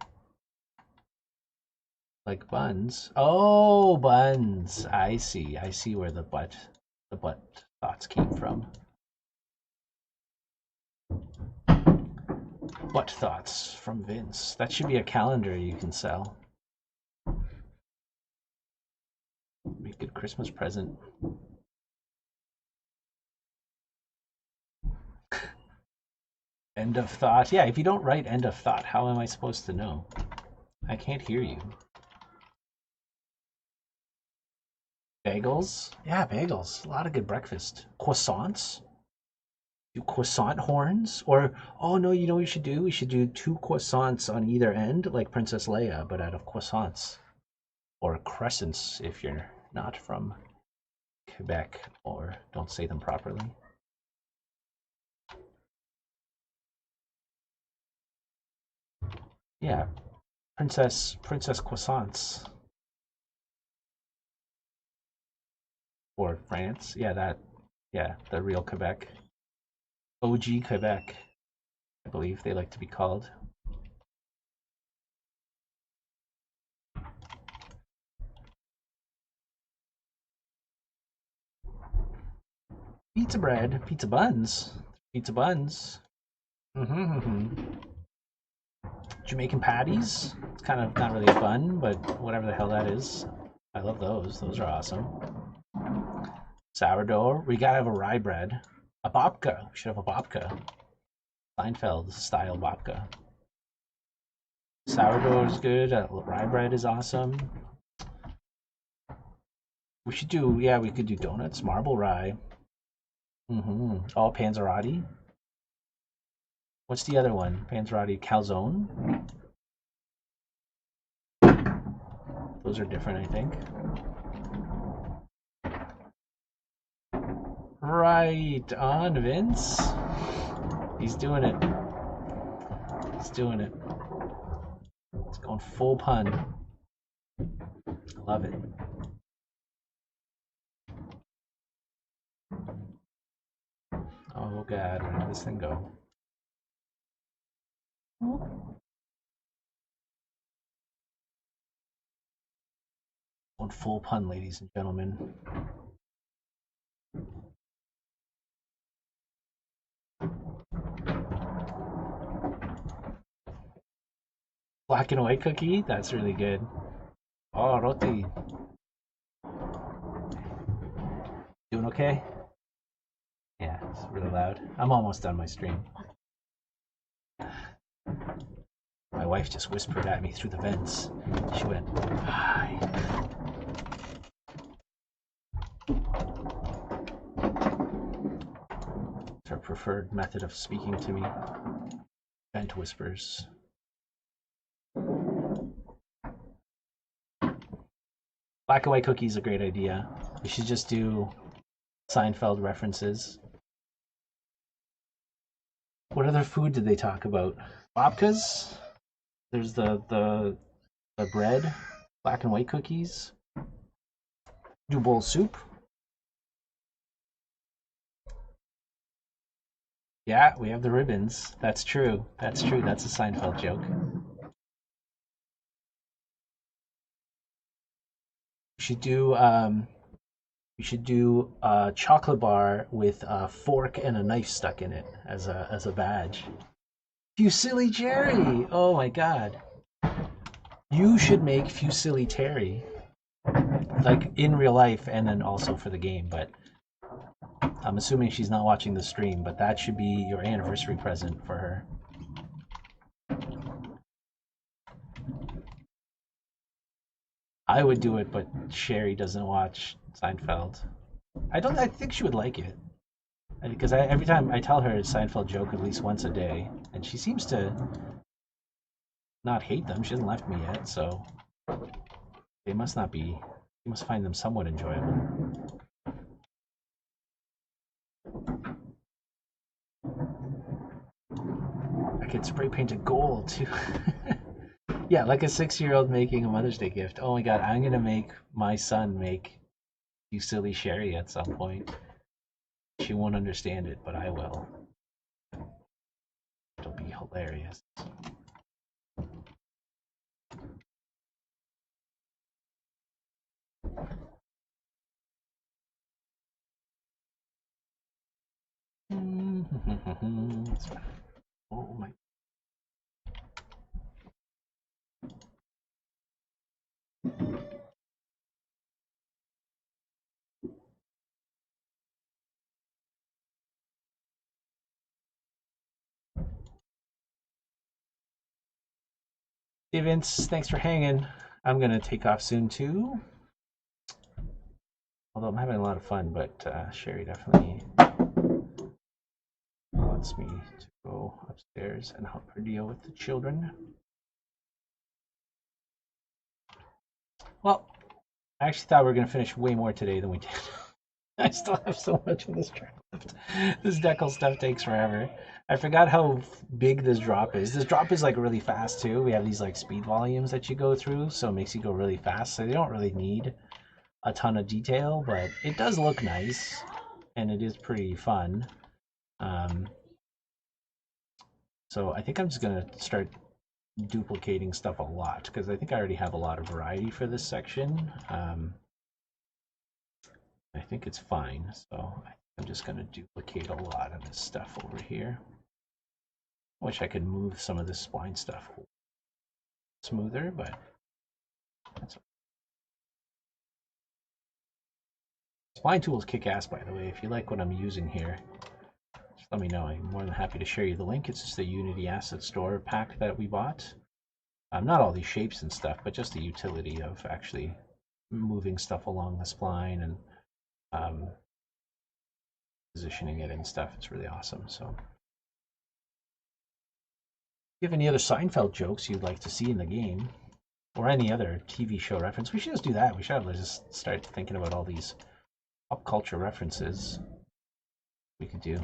Like buns. Oh, buns. I see. I see where the butt thoughts came from. Butt thoughts from Vince. That should be a calendar you can sell. Be a good Christmas present. End of thought. Yeah, if you don't write end of thought, how am I supposed to know? I can't hear you. Bagels? Yeah, bagels. A lot of good breakfast. Croissants? Do croissant horns? Or, oh no, you know what we should do? We should do 2 croissants on either end, like Princess Leia, but out of croissants. Or crescents, if you're not from Quebec or don't say them properly. Yeah, Princess croissants. Or France. Yeah, the real Quebec. OG Quebec, I believe they like to be called. Pizza bread, pizza buns. Jamaican patties. It's kind of not really a bun, but whatever the hell that is. I love those. Those are awesome. Sourdough. We gotta have a rye bread. A babka. We should have a babka. Seinfeld style babka. Sourdough is good. Rye bread is awesome. We should do, yeah, we could do donuts, marble rye. Oh, panzerotti. What's the other one? Panzerotti calzone. Those are different, I think. Right on, Vince. He's doing it. He's doing it. Let's Going full pun. I love it. Oh god, where did this thing go? Going full pun, ladies and gentlemen. Black and white cookie? That's really good. Oh, Roti. Doing okay? Yeah, it's really loud. I'm almost done my stream. My wife just whispered at me through the vents. She went, hi. It's her preferred method of speaking to me. Vent whispers. Black and white cookie is a great idea. We should just do Seinfeld references. What other food did they talk about? Babkas? There's the bread, black and white cookies. Do bowl soup. Yeah, we have the ribbons. That's true. That's true. That's a Seinfeld joke. We should do a chocolate bar with a fork and a knife stuck in it as a badge. Fusilli Jerry! Oh my god. You should make Fusilli Terry. Like in real life and then also for the game, but I'm assuming she's not watching the stream, but that should be your anniversary present for her. I would do it, but Sherry doesn't watch Seinfeld. I think she would like it. Because every time I tell her a Seinfeld joke at least once a day, and she seems to not hate them. She hasn't left me yet, so they must not be. You must find them somewhat enjoyable. I could spray paint it gold too. Yeah, like a 6-year-old making a Mother's Day gift. Oh my god, I'm gonna make my son make Fusilli Sherry at some point. She won't understand it, but I will. It'll be hilarious. Oh my. Hey Vince, thanks for hanging. I'm gonna take off soon too. Although I'm having a lot of fun, but Sherry definitely wants me to go upstairs and help her deal with the children. Well, I actually thought we were going to finish way more today than we did. I still have so much of this track left. This decal stuff takes forever. I forgot how big this drop is. This drop is like really fast too. We have these like speed volumes that you go through, so it makes you go really fast. So they don't really need a ton of detail, but it does look nice and it is pretty fun. So I think I'm just gonna start duplicating stuff a lot because I think I already have a lot of variety for this section. I think it's fine, so I'm just gonna duplicate a lot of this stuff over here. I wish I could move some of this spline stuff smoother, but that's spline tools kick ass, by the way. If you like what I'm using here, just let me know. I'm more than happy to share you the link. It's just the Unity Asset Store pack that we bought. Not all these shapes and stuff, but just the utility of actually moving stuff along the spline and positioning it and stuff. It's really awesome. So, if you have any other Seinfeld jokes you'd like to see in the game, or any other TV show reference, we should just do that. We should just start thinking about all these pop culture references. We could do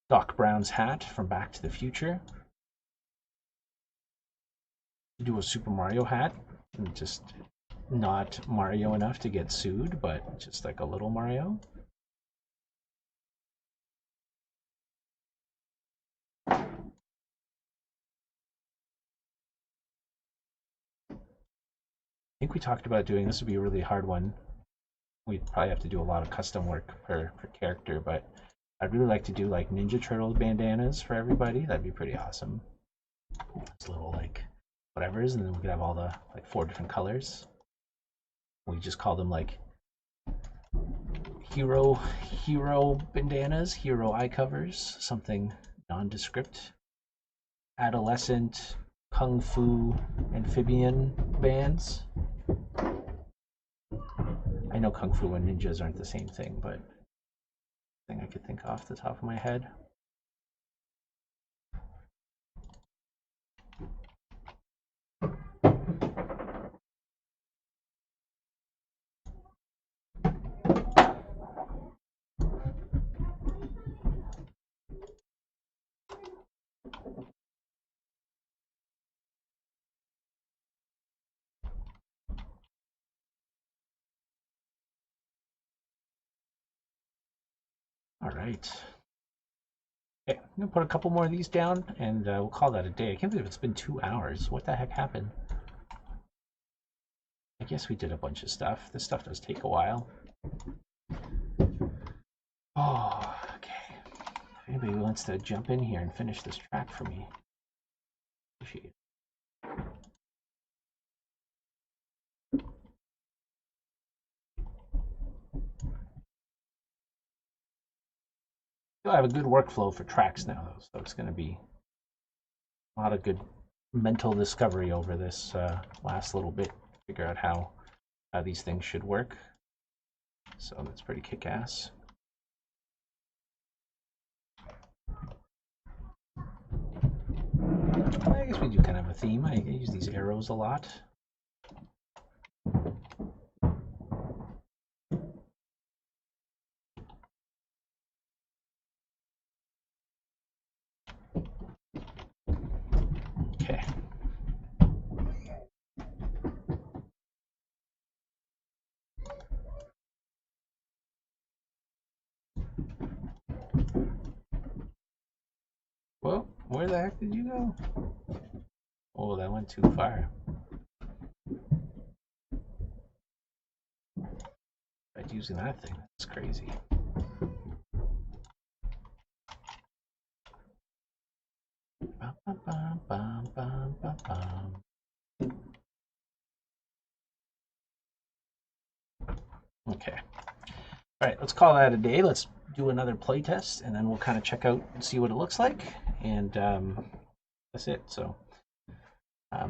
Doc Brown's hat from Back to the Future. do a Super Mario hat, and just not Mario enough to get sued, but just like a little Mario. I think we talked about doing this would be a really hard one. We'd probably have to do a lot of custom work per character, but I'd really like to do like Ninja Turtles bandanas for everybody. That'd be pretty awesome. It's little like whatever's, and then we could have all the like 4 different colors. We just call them like hero bandanas, hero eye covers, something nondescript. Adolescent kung fu amphibian bands. I know kung fu and ninjas aren't the same thing, but thing I could think off the top of my head. All right. Okay, I'm gonna put a couple more of these down, and we'll call that a day. I can't believe it's been 2 hours. What the heck happened? I guess we did a bunch of stuff. This stuff does take a while. Oh, okay. If anybody wants to jump in here and finish this track for me, appreciate it. I have a good workflow for tracks now, though, so it's going to be a lot of good mental discovery over this last little bit. Figure out how these things should work. So that's pretty kick-ass. I guess we do kind of a theme. I use these arrows a lot. Okay. Well, where the heck did you go? Oh, that went too far. By using that thing, that's crazy. Okay. All right, let's call that a day. Let's do another play test, and then we'll kind of check out and see what it looks like. And that's it. So I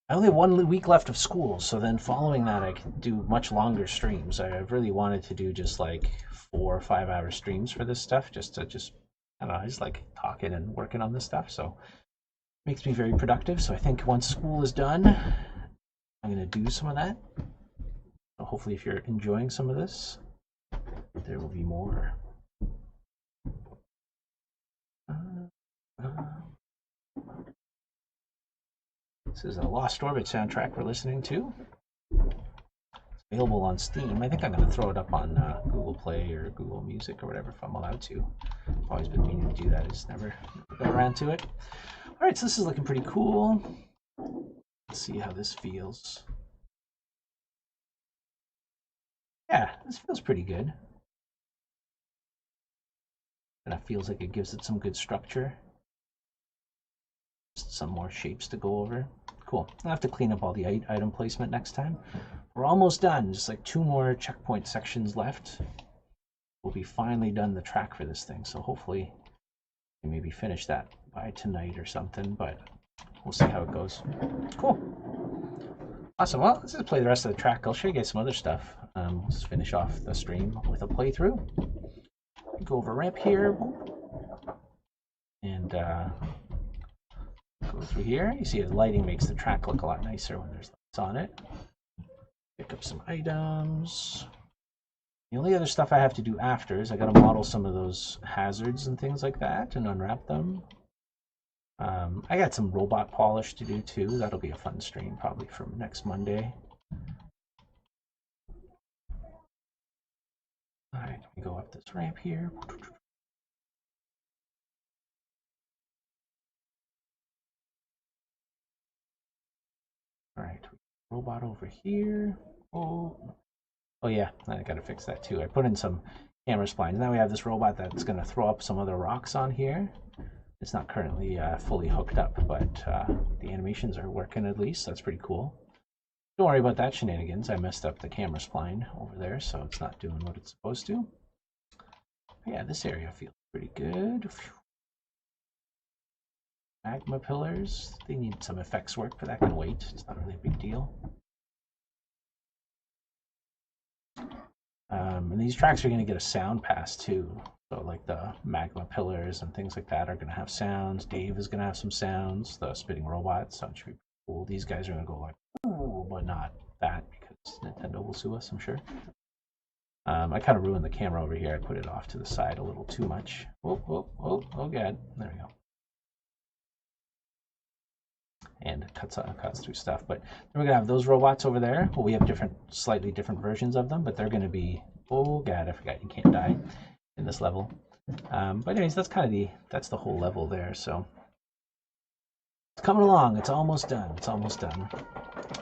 only have 1 week left of school, so then following that, I can do much longer streams. I've really wanted to do just like 4 or 5 hour streams for this stuff, just I don't know, I just like talking and working on this stuff. So it makes me very productive. So I think once school is done, I'm gonna do some of that. So hopefully, if you're enjoying some of this, there will be more. This is a Lost Orbit soundtrack we're listening to. It's available on Steam. I think I'm going to throw it up on Google Play or Google Music or whatever if I'm allowed to. I've always been meaning to do that. I just never got around to it. All right, so this is looking pretty cool. Let's see how this feels. Yeah, this feels pretty good. And it feels like it gives it some good structure. Just some more shapes to go over. Cool. I'll have to clean up all the item placement next time. We're almost done. Just like 2 more checkpoint sections left. We'll be finally done the track for this thing. So hopefully we maybe finish that by tonight or something. But we'll see how it goes. Cool. Awesome. Well, let's just play the rest of the track. I'll show you guys some other stuff. Let's finish off the stream with a playthrough. Go over ramp here. And go through here. You see the lighting makes the track look a lot nicer when there's lights on it. Pick up some items. The only other stuff I have to do after is I got to model some of those hazards and things like that and unwrap them. I got some robot polish to do too. That'll be a fun stream probably from next Monday. All right, let me go up this ramp here. All right, robot over here. Oh, yeah, I gotta fix that too. I put in some camera splines. Now we have this robot that's gonna throw up some other rocks on here. It's not currently fully hooked up, but the animations are working at least. That's pretty cool. Don't worry about that shenanigans. I messed up the camera spline over there, so it's not doing what it's supposed to. But yeah, this area feels pretty good. Magma pillars. They need some effects work, but that can wait. It's not really a big deal. And these tracks are going to get a sound pass too. So like the magma pillars and things like that are going to have sounds. Dave is going to have some sounds. The spitting robots, so it should be cool. These guys are going to go like, ooh, but not that because Nintendo will sue us, I'm sure. I kind of ruined the camera over here. I put it off to the side a little too much. Oh god. There we go. And it cuts through stuff. But then we're gonna have those robots over there. Well, we have slightly different versions of them, but they're gonna be, oh god, I forgot you can't die in this level. But anyways, that's the whole level there. So it's coming along. It's almost done. It's almost done.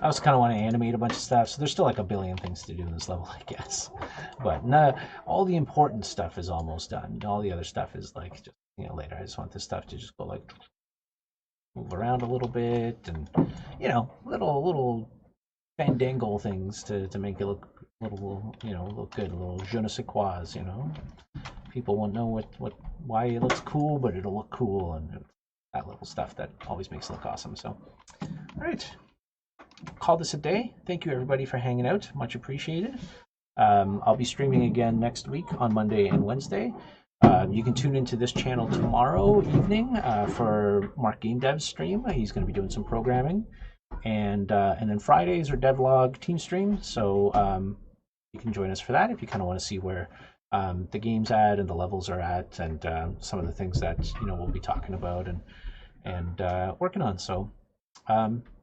I also kind of want to animate a bunch of stuff, so there's still like a billion things to do in this level, I guess. But all the important stuff is almost done. All the other stuff is like just later. I just want this stuff to just go like move around a little bit, and little fandangle things to make it look look good, a little je ne sais quoi, People won't know why it looks cool, but it'll look cool, and that little stuff that always makes it look awesome. So, all right. Call this a day. Thank you everybody for hanging out. Much appreciated. I'll be streaming again next week on Monday and Wednesday. You can tune into this channel tomorrow evening for Mark Game Dev's stream. He's going to be doing some programming, and then Fridays are devlog team stream. So you can join us for that if you kind of want to see where the game's at and the levels are at, and some of the things that we'll be talking about and working on. So.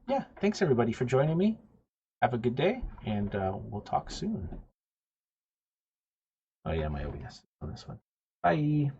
Yeah, thanks everybody for joining me. Have a good day, and we'll talk soon. Oh yeah, my OBS on this one. Bye.